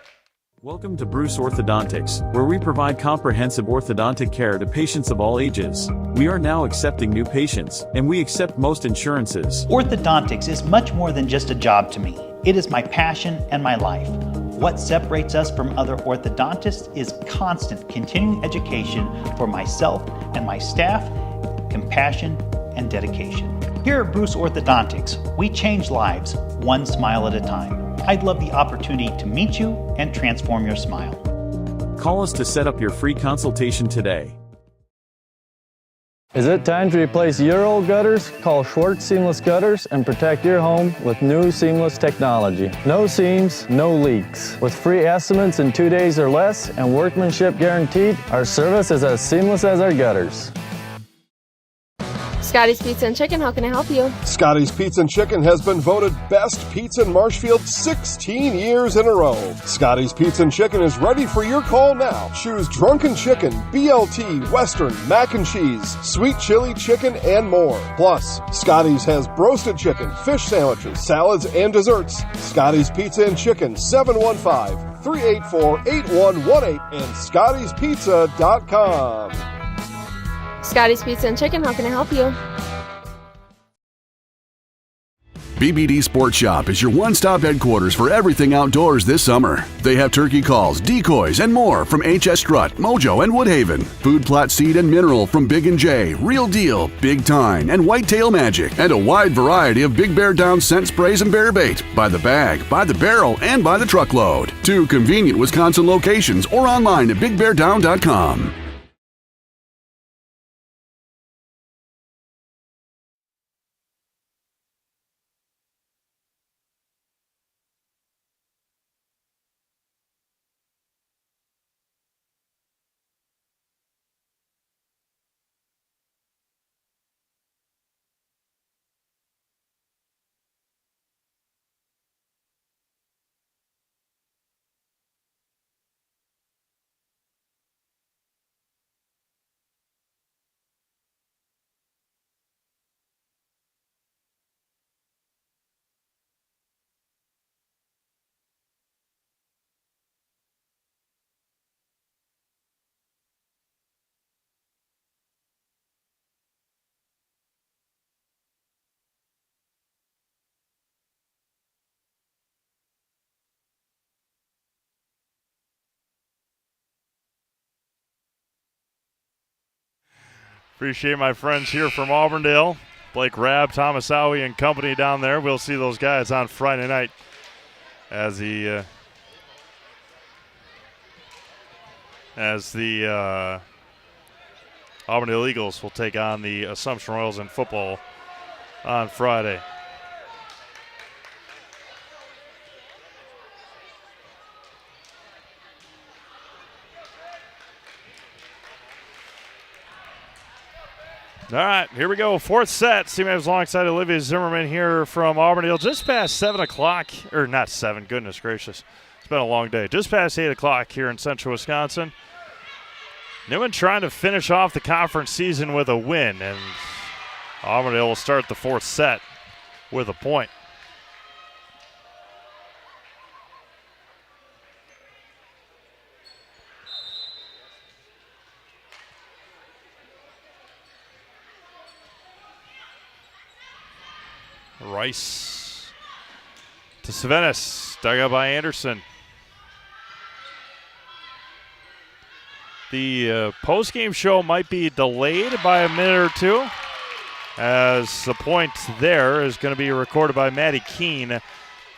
Welcome to Bruce Orthodontics, where we provide comprehensive orthodontic care to patients of all ages. We are now accepting new patients, and we accept most insurances. Orthodontics is much more than just a job to me. It is my passion and my life. What separates us from other orthodontists is constant continuing education for myself and my staff, compassion and dedication. Here at Bruce Orthodontics, we change lives one smile at a time. I'd love the opportunity to meet you and transform your smile. Call us to set up your free consultation today. Is it time to replace your old gutters? Call Schwartz Seamless Gutters and protect your home with new seamless technology. No seams, no leaks. With free estimates in 2 days or less and workmanship guaranteed, our service is as seamless as our gutters. Scotty's Pizza and Chicken, how can I help you? Scotty's Pizza and Chicken has been voted best pizza in Marshfield 16 years in a row. Scotty's Pizza and Chicken is ready for your call now. Choose drunken chicken, BLT, Western, mac and cheese, sweet chili chicken, and more. Plus, Scotty's has broasted chicken, fish sandwiches, salads, and desserts. Scotty's Pizza and Chicken, 715-384-8118 and Scotty'sPizza.com. Scotty's Pizza and Chicken, how can I help you? BBD Sports Shop is your one-stop headquarters for everything outdoors this summer. They have turkey calls, decoys, and more from HS Strut, Mojo, and Woodhaven. Food plot seed and mineral from Big & J, Real Deal, Big Time, and Whitetail Magic. And a wide variety of Big Bear Down scent sprays and bear bait. By the bag, by the barrel, and by the truckload. 2 convenient Wisconsin locations or online at BigBearDown.com. Appreciate my friends here from Auburndale. Blake Rabb, Thomas Howie, and company down there. We'll see those guys on Friday night as the Auburndale Eagles will take on the Assumption Royals in football on Friday. All right, here we go. Fourth set. Seaman's alongside Olivia Zimmerman here from Auburndale. Just past 7 o'clock, or not 7, goodness gracious. It's been a long day. Just past 8 o'clock here in central Wisconsin. Newman trying to finish off the conference season with a win, and Auburndale will start the fourth set with a point. Rice to Savenis, dug out by Anderson. The post-game show might be delayed by a minute or two, as the point there is going to be recorded by Maddie Keene.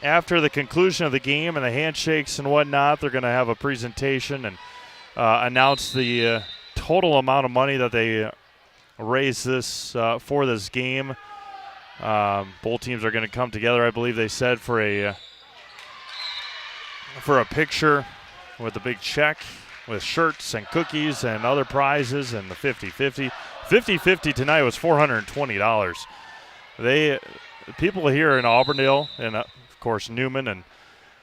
After the conclusion of the game and the handshakes and whatnot, they're going to have a presentation and announce the total amount of money that they raised for this game. Both teams are going to come together, I believe they said, for a picture with a big check with shirts and cookies and other prizes and the 50-50. 50-50 tonight was $420. People here in Auburndale and, of course, Newman and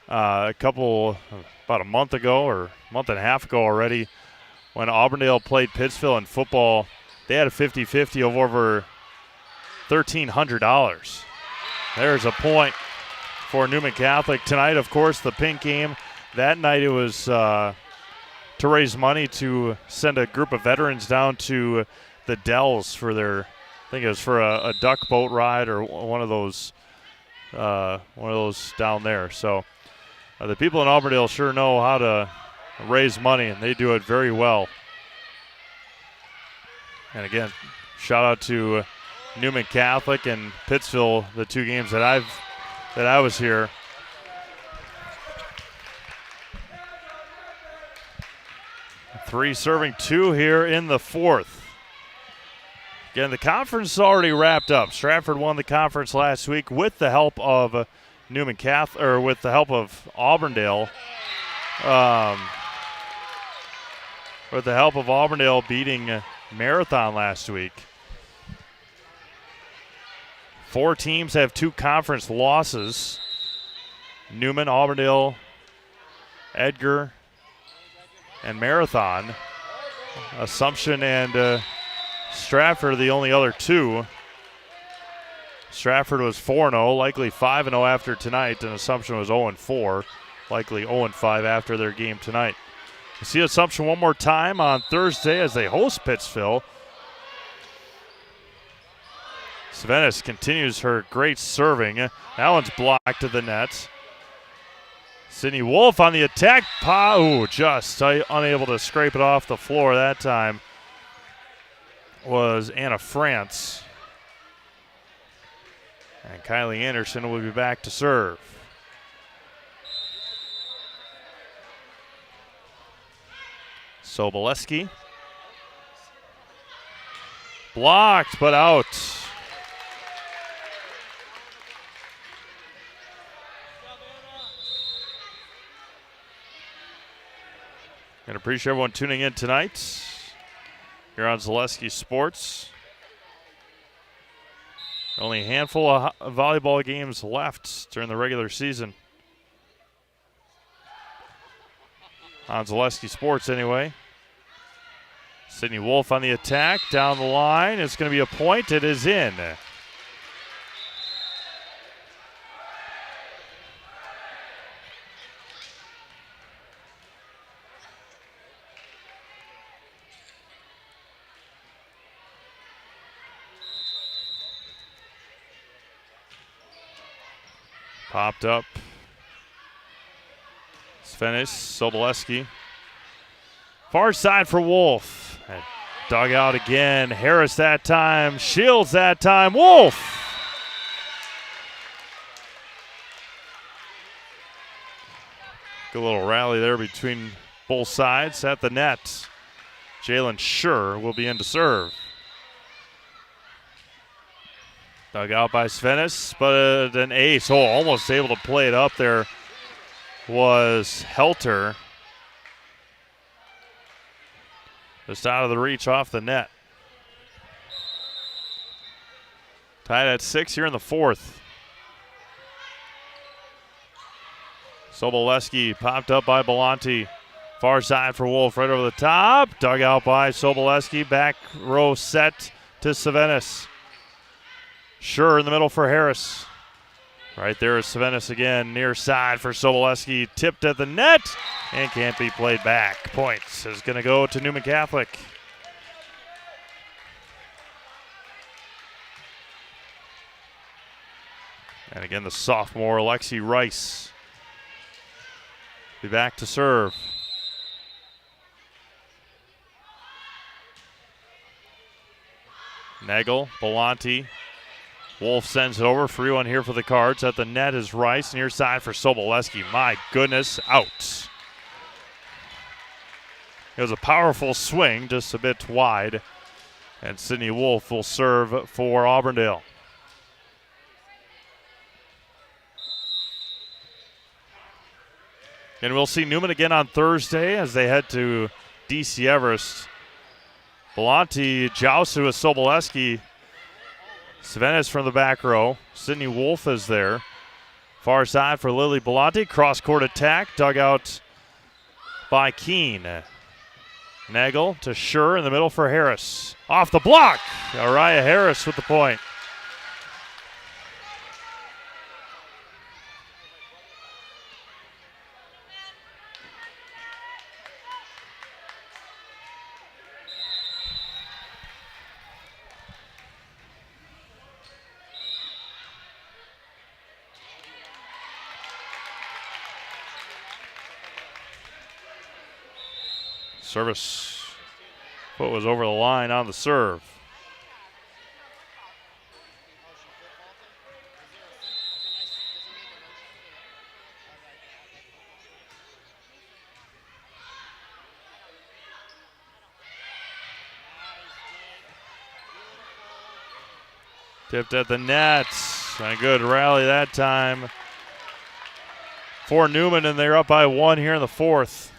about a month ago or month and a half ago already, when Auburndale played Pittsville in football, they had a 50-50 of over $1,300. There's a point for Newman Catholic. Tonight, of course, the pink game. That night it was to raise money to send a group of veterans down to the Dells for their, I think it was for a duck boat ride or one of those down there. So the people in Auburndale sure know how to raise money, and they do it very well. And again, shout out to Newman Catholic and Pittsville, the two games that I was here. Three serving two here in the fourth. Again, the conference is already wrapped up. Stratford won the conference last week with the help of Newman Catholic, or with the help of Auburndale. With the help of Auburndale beating Marathon last week. 4 teams have 2 conference losses. Newman, Auburndale, Edgar, and Marathon. Assumption and Stratford are the only other 2. Stratford was 4-0, likely 5-0 after tonight, and Assumption was 0-4, likely 0-5 after their game tonight. We'll see Assumption one more time on Thursday as they host Pittsville. Savenis continues her great serving. That one's blocked to the net. Sydney Wolf on the attack. Just unable to scrape it off the floor that time was Anna France. And Kylie Anderson will be back to serve. Soboleski. Blocked, but out. And appreciate everyone tuning in tonight here on Zaleski Sports. Only a handful of volleyball games left during the regular season. On Zaleski Sports, anyway. Sydney Wolf on the attack, down the line. It's going to be a point. It is in. Popped up. Svenis, Soboleski. Far side for Wolf. And Dug out again. Harris that time. Shields that time. Wolf. Good little rally there between both sides at the net. Jalen Schur will be in to serve. Dug out by Svenis, but an ace. Oh, almost able to play it up there was Helter. Just out of the reach off the net. Tied at 6 here in the fourth. Soboleski popped up by Belanti. Far side for Wolf, right over the top. Dug out by Soboleski. Back row set to Savenis. Schur in the middle for Harris. Right there is Savenis again. Near side for Soboleski. Tipped at the net and can't be played back. Points is going to go to Newman Catholic. And again, the sophomore Alexi Rice. Be back to serve. Nagel, Belanti. Wolf sends it over. Free one here for the Cards. At the net is Rice. Near side for Soboleski. My goodness, out. It was a powerful swing, just a bit wide. And Sydney Wolf will serve for Auburndale. And we'll see Newman again on Thursday as they head to DC Everest. Belanti jousted with Soboleski. Svenis from the back row. Sydney Wolf is there. Far side for Lily Belanti. Cross-court attack. Dug out by Keene. Nagel to Schur in the middle for Harris. Off the block. Araya Harris with the point. Service foot was over the line on the serve. Tipped at the net. A good rally that time for Newman, and they're up by 1 here in the fourth.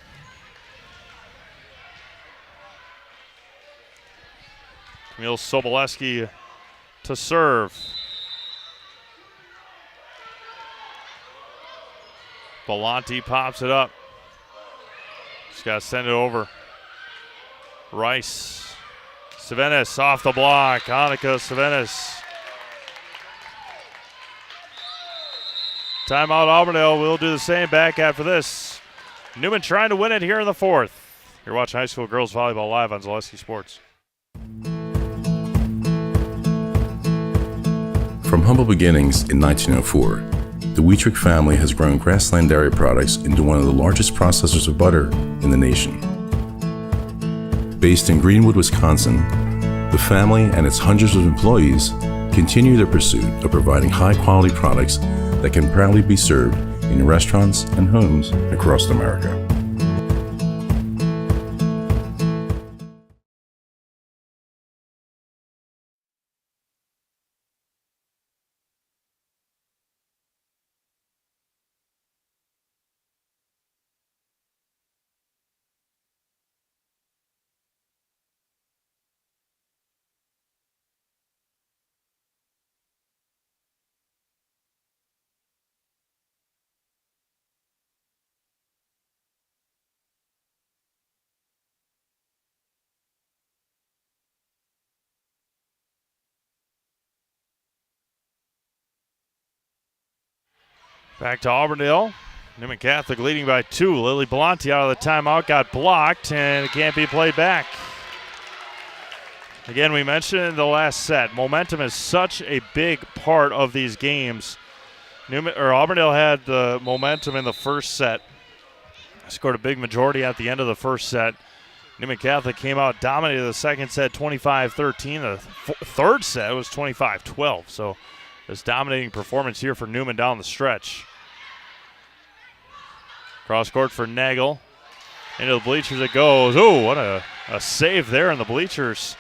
Camille Soboleski to serve. Belanti pops it up. Just got to send it over. Rice. Savenis off the block. Annika Savenis. Timeout Auburndale. We'll do the same back after this. Newman trying to win it here in the fourth. You're watching high school girls volleyball live on Zaleski Sports. From humble beginnings in 1904, the Wheatrick family has grown Grassland Dairy Products into one of the largest processors of butter in the nation. Based in Greenwood, Wisconsin, the family and its hundreds of employees continue their pursuit of providing high-quality products that can proudly be served in restaurants and homes across America. Back to Auburndale. Newman Catholic leading by 2. Lily Belanti out of the timeout, got blocked, and it can't be played back. Again, we mentioned in the last set, momentum is such a big part of these games. Auburndale had the momentum in the first set. Scored a big majority at the end of the first set. Newman Catholic came out, dominated the second set 25-13. The third set was 25-12. So this dominating performance here for Newman down the stretch. Cross court for Nagel. Into the bleachers it goes. Oh, what a save there in the bleachers.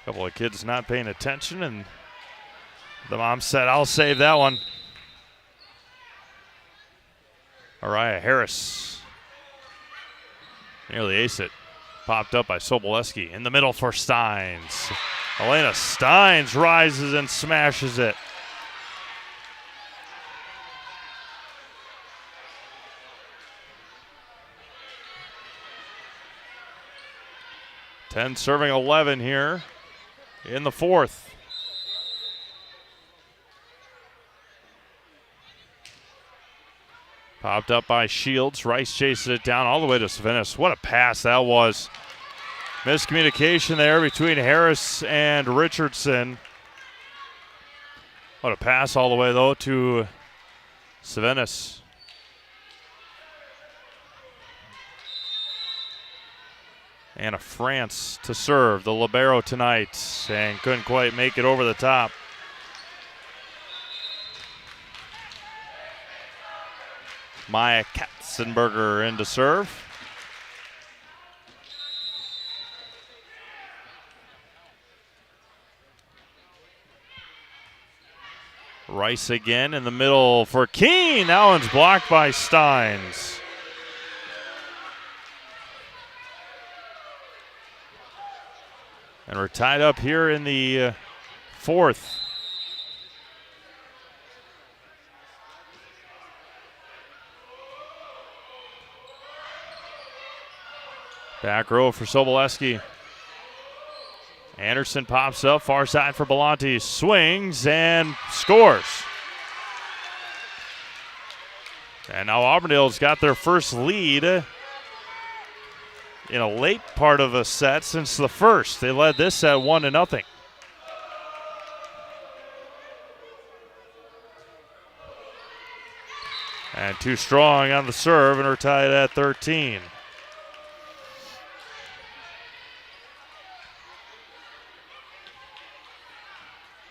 A couple of kids not paying attention, and the mom said, I'll save that one. Ariah Harris nearly aced it. Popped up by Soboleski. In the middle for Steins. Elena Steins rises and smashes it. Ten serving 11 here in the fourth. Popped up by Shields. Rice chases it down all the way to Savinis. What a pass that was. Miscommunication there between Harris and Richardson. What a pass all the way, though, to Savinis. Anna France to serve, the libero tonight, and couldn't quite make it over the top. Maya Katzenberger in to serve. Rice again in the middle for Keene. That one's blocked by Steins. And we're tied up here in the fourth. Back row for Soboleski. Anderson pops up, far side for Belanti. Swings and scores. And now Auburndale's got their first lead in a late part of a set since the first. They led this set 1-0. And too strong on the serve, and we're tied at 13.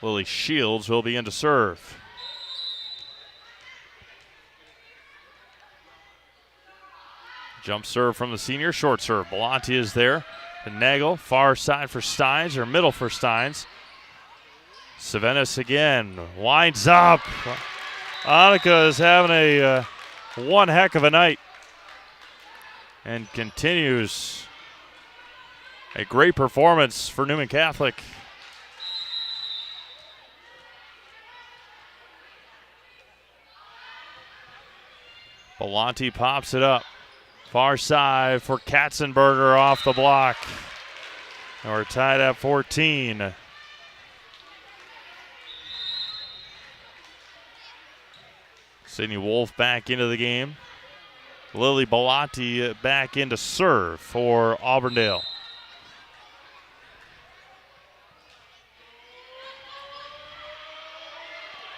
Lily Shields will be in to serve. Jump serve from the senior, short serve. Belanti is there. And Nagel, far side for Steins, or middle for Steins. Savinis again, winds up. Annika is having a one heck of a night. And continues a great performance for Newman Catholic. Belanti pops it up. Far side for Katzenberger off the block. And we're tied at 14. Sydney Wolf back into the game. Lily Belanti back into serve for Auburndale.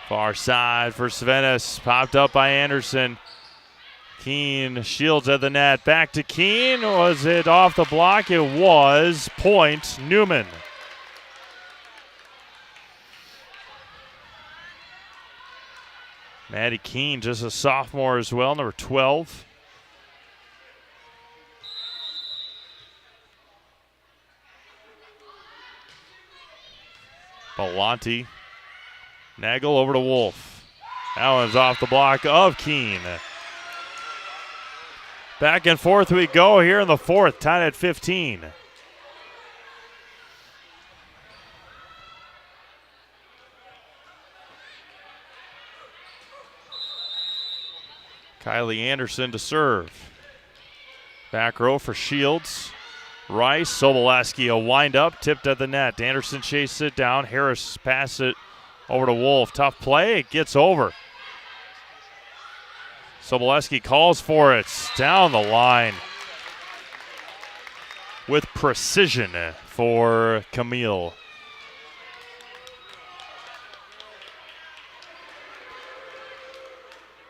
Far side for Savinis. Popped up by Anderson. Keene Shields at the net. Back to Keene. Was it off the block? It was. Point Newman. Maddie Keene, just a sophomore as well, number 12. Belanti. Nagel over to Wolf. That one's off the block of Keene. Back and forth we go here in the fourth, tied at 15. Kylie Anderson to serve. Back row for Shields. Rice, Soboleski, a wind up, tipped at the net. Anderson chases it down. Harris passes it over to Wolf. Tough play, it gets over. Soboleski calls for it, down the line with precision for Camille.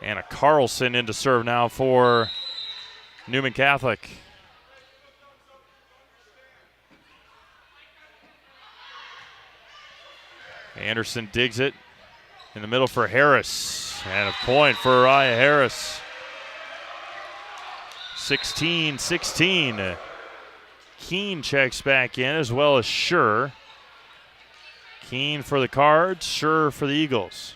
Anna Carlson in to serve now for Newman Catholic. Anderson digs it in the middle for Harris. And a point for Araya Harris. 16-16. Keene checks back in as well as Schur. Keene for the Cards, Schur for the Eagles.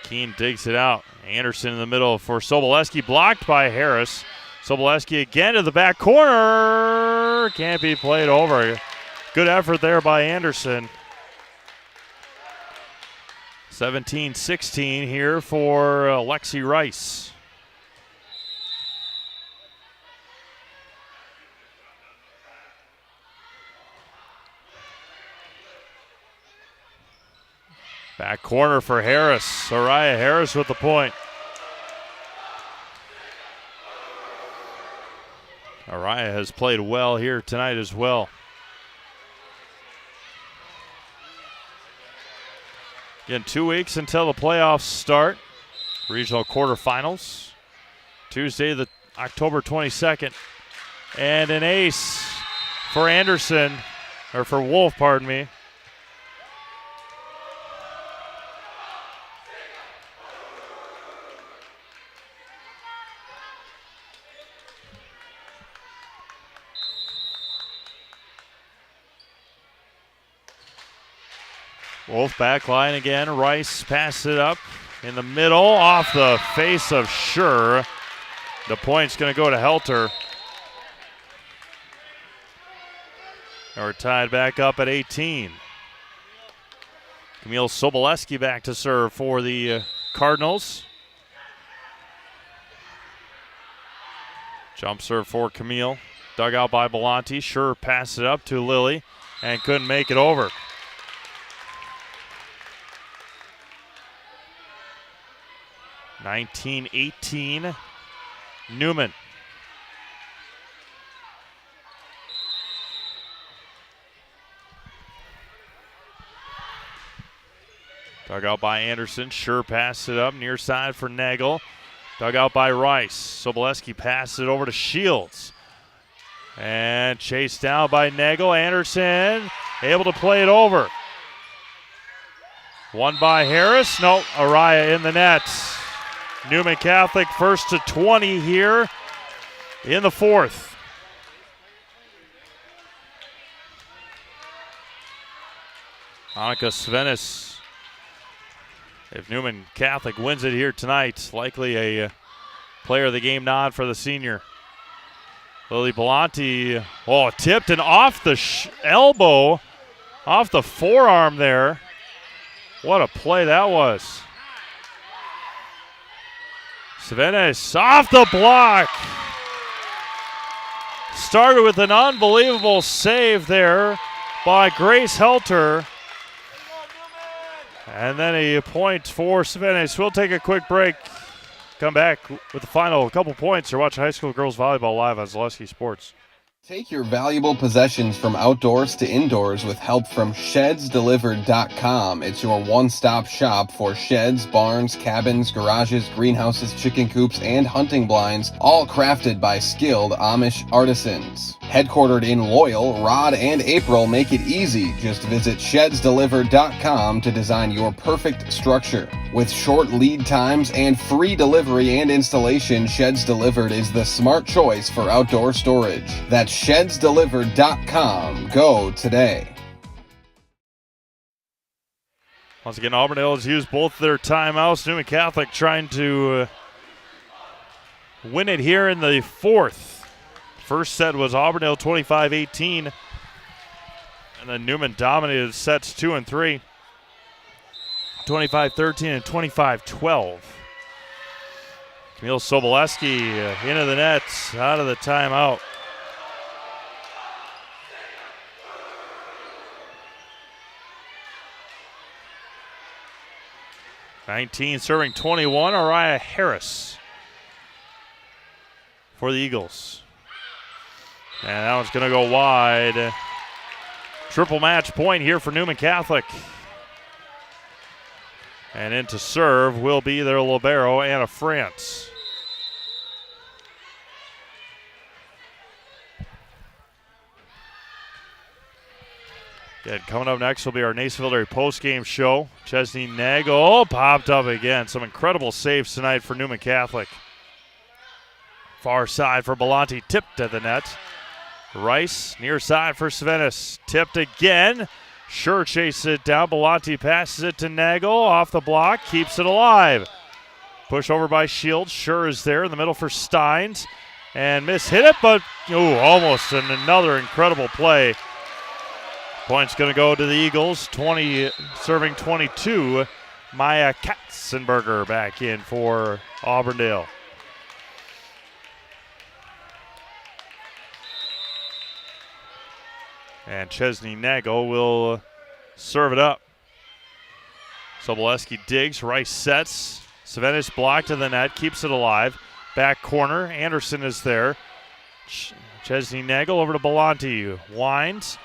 Keene digs it out. Anderson in the middle for Soboleski, blocked by Harris. Soboleski again to the back corner. Can't be played over. Good effort there by Anderson. 17-16 here for Lexi Rice. Back corner for Harris. Araya Harris with the point. Araya has played well here tonight as well. Again, 2 weeks until the playoffs start. Regional quarterfinals. Tuesday, the October 22nd. And an ace for Anderson, or for Wolf, pardon me. Wolf back line again. Rice passes it up in the middle off the face of Schur. The point's going to go to Helter. We're tied back up at 18. Camille Soboleski back to serve for the Cardinals. Jump serve for Camille. Dug out by Belanti. Schur passed it up to Lily and couldn't make it over. 19-18, Newman. Dug out by Anderson. Schur passed it up near side for Nagel. Dug out by Rice. Soboleski passed it over to Shields. And chased down by Nagel. Anderson able to play it over. Won by Harris. No, Araya in the net. Newman Catholic first to 20 here in the fourth. Annika Svenis, if Newman Catholic wins it here tonight, likely a player of the game nod for the senior. Lily Belanti, tipped and off the elbow, off the forearm there. What a play that was. Svenis off the block. Started with an unbelievable save there by Grace Helter. And then a point for Svenis. We'll take a quick break. Come back with the final couple points. You're watching high school girls volleyball live on Zaleski Sports. Take your valuable possessions from outdoors to indoors with help from ShedsDelivered.com. It's your one-stop shop for sheds, barns, cabins, garages, greenhouses, chicken coops, and hunting blinds, all crafted by skilled Amish artisans. Headquartered in Loyal, Rod and April make it easy. Just visit ShedsDelivered.com to design your perfect structure. With short lead times and free delivery and installation, Sheds Delivered is the smart choice for outdoor storage. That's ShedsDelivered.com. Go today. Once again, Auburndale has used both their timeouts. Newman Catholic trying to win it here in the fourth. First set was Auburndale 25-18. And then Newman dominated sets 2 and 3. 25-13 and 25-12. Camille Soboleski into the net, out of the timeout. Serving 21, Araya Harris for the Eagles. And that one's going to go wide. Triple match point here for Newman Catholic. And in to serve will be their libero, Anna France. Good. Coming up next will be our Nacerville Dairy postgame show. Chesney Nagel popped up again. Some incredible saves tonight for Newman Catholic. Far side for Belanti, tipped at the net. Rice, near side for Svenis, tipped again. Sure chases it down. Belanti passes it to Nagel, off the block, keeps it alive. Push over by Shields. Sure is there in the middle for Steins. And hit it, but almost another incredible play. Point's going to go to the Eagles. 20, serving 22. Maya Katzenberger back in for Auburndale. And Chesney Nagel will serve it up. Soboleski digs, Rice sets. Svenis blocked to the net, keeps it alive. Back corner, Anderson is there. Chesney Nagel over to Belanti, winds.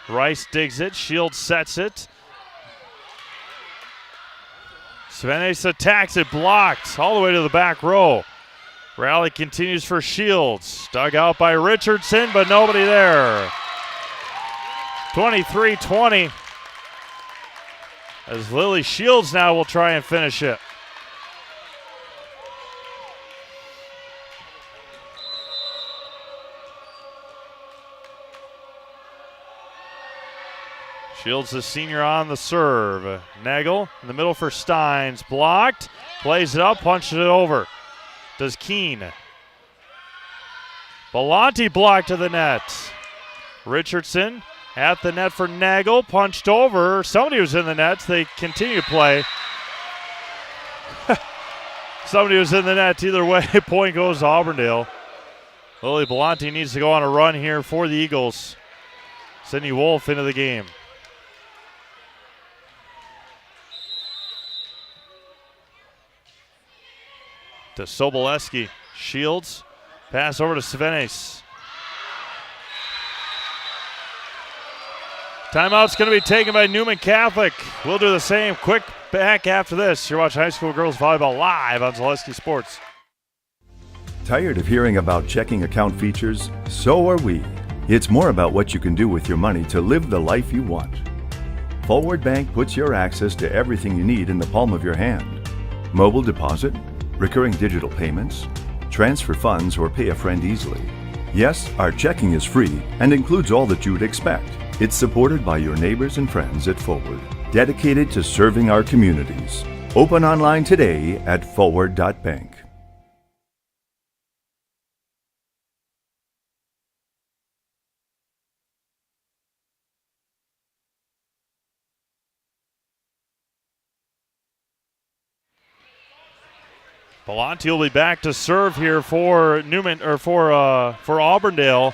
Rice digs it, Shields sets it. Svenis attacks it, blocked all the way to the back row. Rally continues for Shields. Dug out by Richardson, but nobody there. 23-20. As Lily Shields now will try and finish it. Shields, the senior, on the serve. Nagel in the middle for Steins. Blocked. Plays it up, punched it over. Does Keene. Belanti blocked to the net. Richardson at the net for Nagel. Punched over. Somebody was in the net. They continue to play. Somebody was in the net. Either way, point goes to Auburndale. Lily Belanti needs to go on a run here for the Eagles. Sydney Wolf into the game. To Soboleski. Shields. Pass over to Svenis. Timeout's going to be taken by Newman Catholic. We'll do the same. Quick back after this. You're watching high school girls volleyball live on Zaleski Sports. Tired of hearing about checking account features? So are we. It's more about what you can do with your money to live the life you want. Forward Bank puts your access to everything you need in the palm of your hand. Mobile deposit, recurring digital payments, transfer funds, or pay a friend easily. Yes, our checking is free and includes all that you would expect. It's supported by your neighbors and friends at Forward, dedicated to serving our communities. Open online today at forward.bank. Belanti will be back to serve here for Newman, or for Auburndale.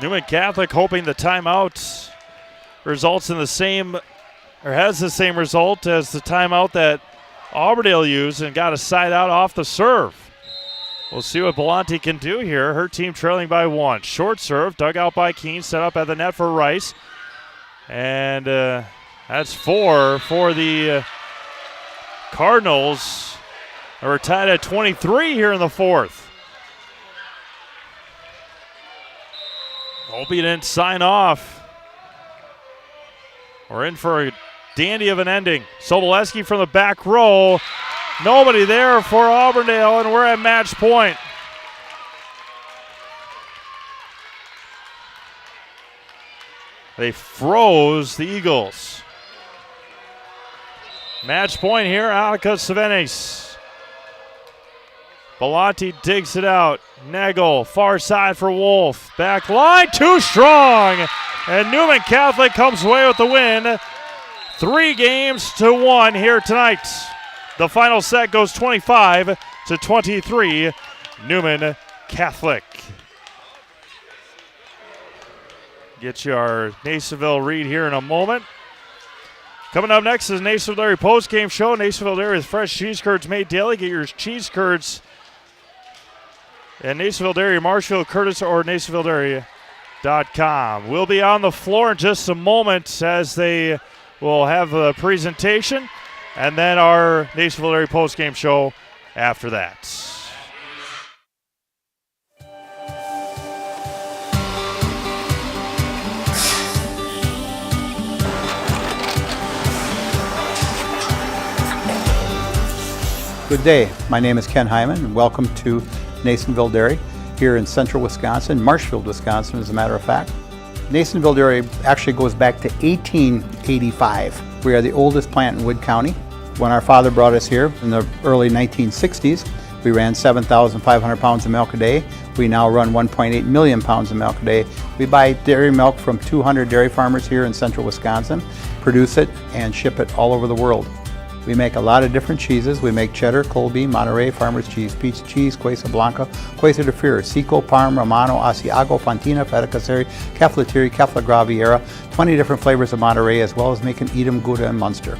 Newman Catholic hoping the timeout results in the same, or has the same result as the timeout that Auburndale used and got a side out off the serve. We'll see what Belanti can do here. Her team trailing by 1. Short serve, dug out by Keene, set up at the net for Rice. And that's 4 for the Cardinals. We're tied at 23 here in the fourth. Hope he didn't sign off. We're in for a dandy of an ending. Soboleski from the back row. Nobody there for Auburndale, and we're at match point. They froze the Eagles. Match point here, Alika Svenis. Belanti digs it out. Nagel, far side for Wolf. Back line, too strong. And Newman Catholic comes away with the win. 3-1 here tonight. The final set goes 25-23. Newman Catholic. Get you our Nacerville read here in a moment. Coming up next is Nacerville Dairy postgame show. Nacerville Dairy with fresh cheese curds made daily. Get your cheese curds at Nacerville Dairy, Marshfield, Curtis, or Nacerville Dairy We'll be on the floor in just a moment as they will have a presentation and then our Nasonville area postgame show after that. Good day. My name is Ken Hyman, and welcome to Nasonville Dairy here in central Wisconsin, Marshfield, Wisconsin, as a matter of fact. Nasonville Dairy actually goes back to 1885. We are the oldest plant in Wood County. When our father brought us here in the early 1960s, we ran 7,500 pounds of milk a day. We now run 1.8 million pounds of milk a day. We buy dairy milk from 200 dairy farmers here in central Wisconsin, produce it, and ship it all over the world. We make a lot of different cheeses. We make cheddar, Colby, Monterey, Farmer's Cheese, Peach Cheese, Quesa Blanca, Quesa de Fir, Seco, Parm, Romano, Asiago, Fontina, Feta Caseri, Caflatiri, Cafla Graviera, 20 different flavors of Monterey, as well as making Edam, Gouda, and Munster.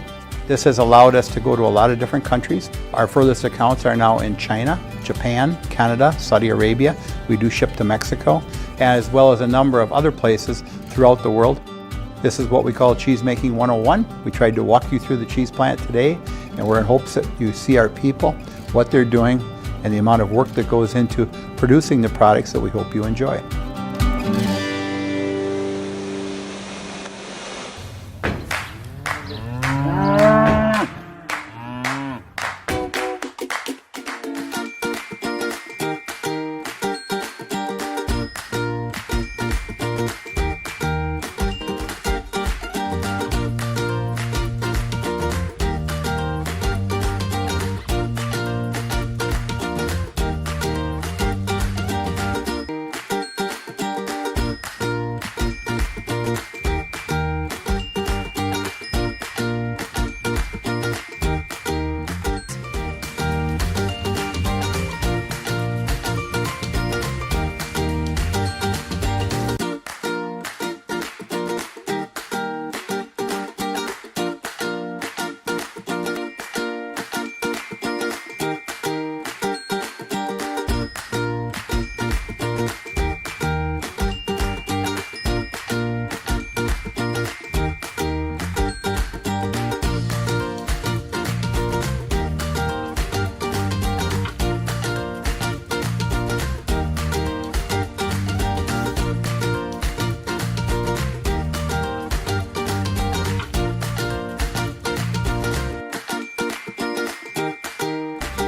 This has allowed us to go to a lot of different countries. Our furthest accounts are now in China, Japan, Canada, Saudi Arabia. We do ship to Mexico, as well as a number of other places throughout the world. This is what we call Cheese Making 101. We tried to walk you through the cheese plant today, and we're in hopes that you see our people, what they're doing, and the amount of work that goes into producing the products that we hope you enjoy.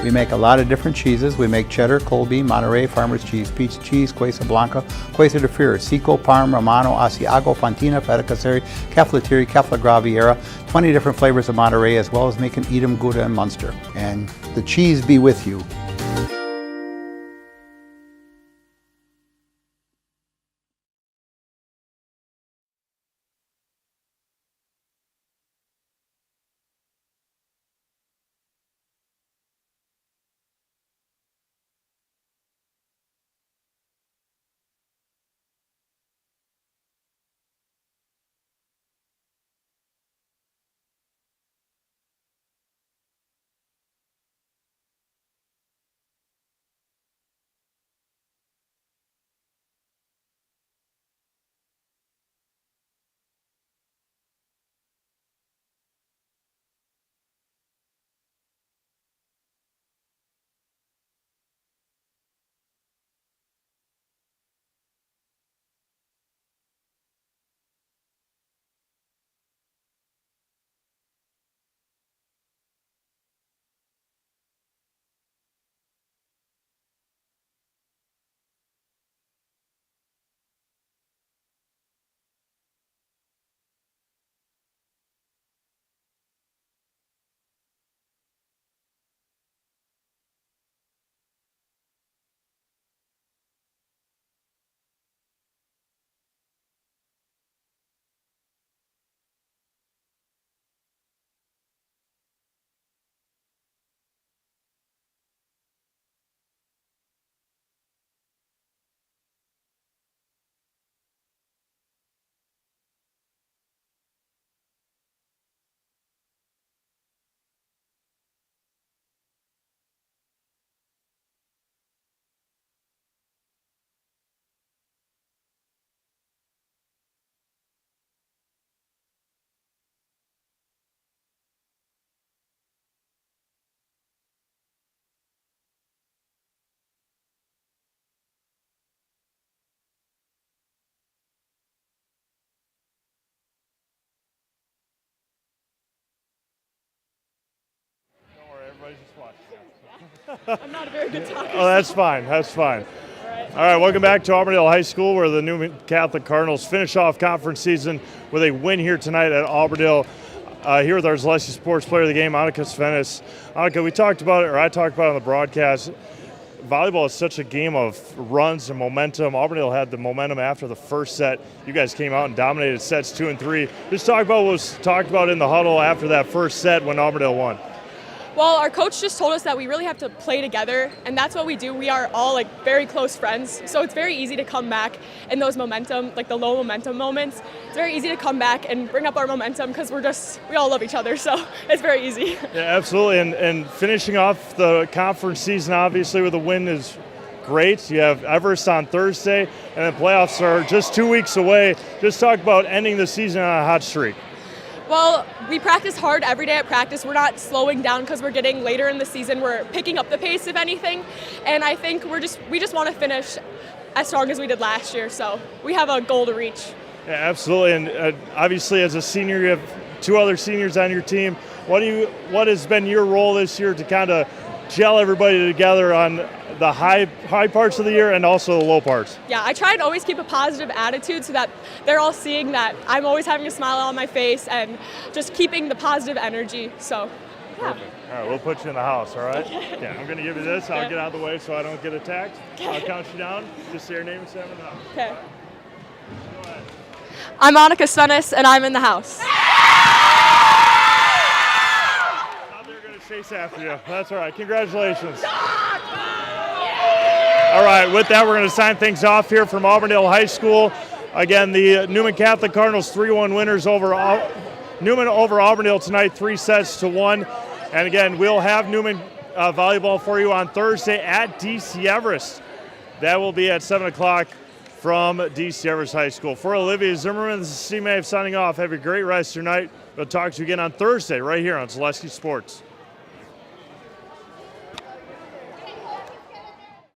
We make a lot of different cheeses. We make cheddar, Colby, Monterey, Farmer's Cheese, Peach Cheese, Quesa Blanca, Quesa de Fir, Seco, Parm, Romano, Asiago, Fontina, Feta Caseri, Caflatiri, Cafla Graviera, 20 different flavors of Monterey, as well as making Edam, Gouda, and Munster. And the cheese be with you. I'm not a very good talker. Oh, that's fine. That's fine. All right, welcome back to Auburndale High School, where the Newman Catholic Cardinals finish off conference season with a win here tonight at Auburndale. Here with our Zaleski Sports Player of the Game, Annika Svenis. Annika, we talked about it, or I talked about it on the broadcast. Volleyball is such a game of runs and momentum. Auburndale had the momentum after the first set. You guys came out and dominated sets 2 and 3. Just talk about what was talked about in the huddle after that first set when Auburndale won. Well, our coach just told us that we really have to play together, and that's what we do. We are all very close friends, so it's very easy to come back in those momentum, the low momentum moments. It's very easy to come back and bring up our momentum because we all love each other, so it's very easy. Yeah, absolutely, and finishing off the conference season, obviously, with a win is great. You have Everest on Thursday, and then playoffs are just 2 weeks away. Just talk about ending the season on a hot streak. Well, we practice hard every day at practice. We're not slowing down because we're getting later in the season. We're picking up the pace, if anything. And I think we just want to finish as strong as we did last year. So we have a goal to reach. Yeah, absolutely. And obviously, as a senior, you have 2 other seniors on your team. What has been your role this year to kind of gel everybody together on the high parts of the year and also the low parts? Yeah, I try and always keep a positive attitude so that they're all seeing that I'm always having a smile on my face and just keeping the positive energy. So, yeah. Perfect. All right, we'll put you in the house, all right? Okay. Yeah, I'm going to give you this. I'll get out of the way so I don't get attacked. I'll count you down. Just say your name and say I'm in the house. Okay. I'm Annika Svenis, and I'm in the house. They're going to chase after you. That's all right. Congratulations. All right, with that, we're going to sign things off here from Auburndale High School. Again, the Newman Catholic Cardinals 3-1 winners over Newman over Auburndale tonight, 3-1. And again, we'll have Newman volleyball for you on Thursday at DC Everest. That will be at 7 o'clock from DC Everest High School. For Olivia Zimmerman, this is C-Mave signing off. Have a great rest of your night. We'll talk to you again on Thursday right here on Zaleski Sports.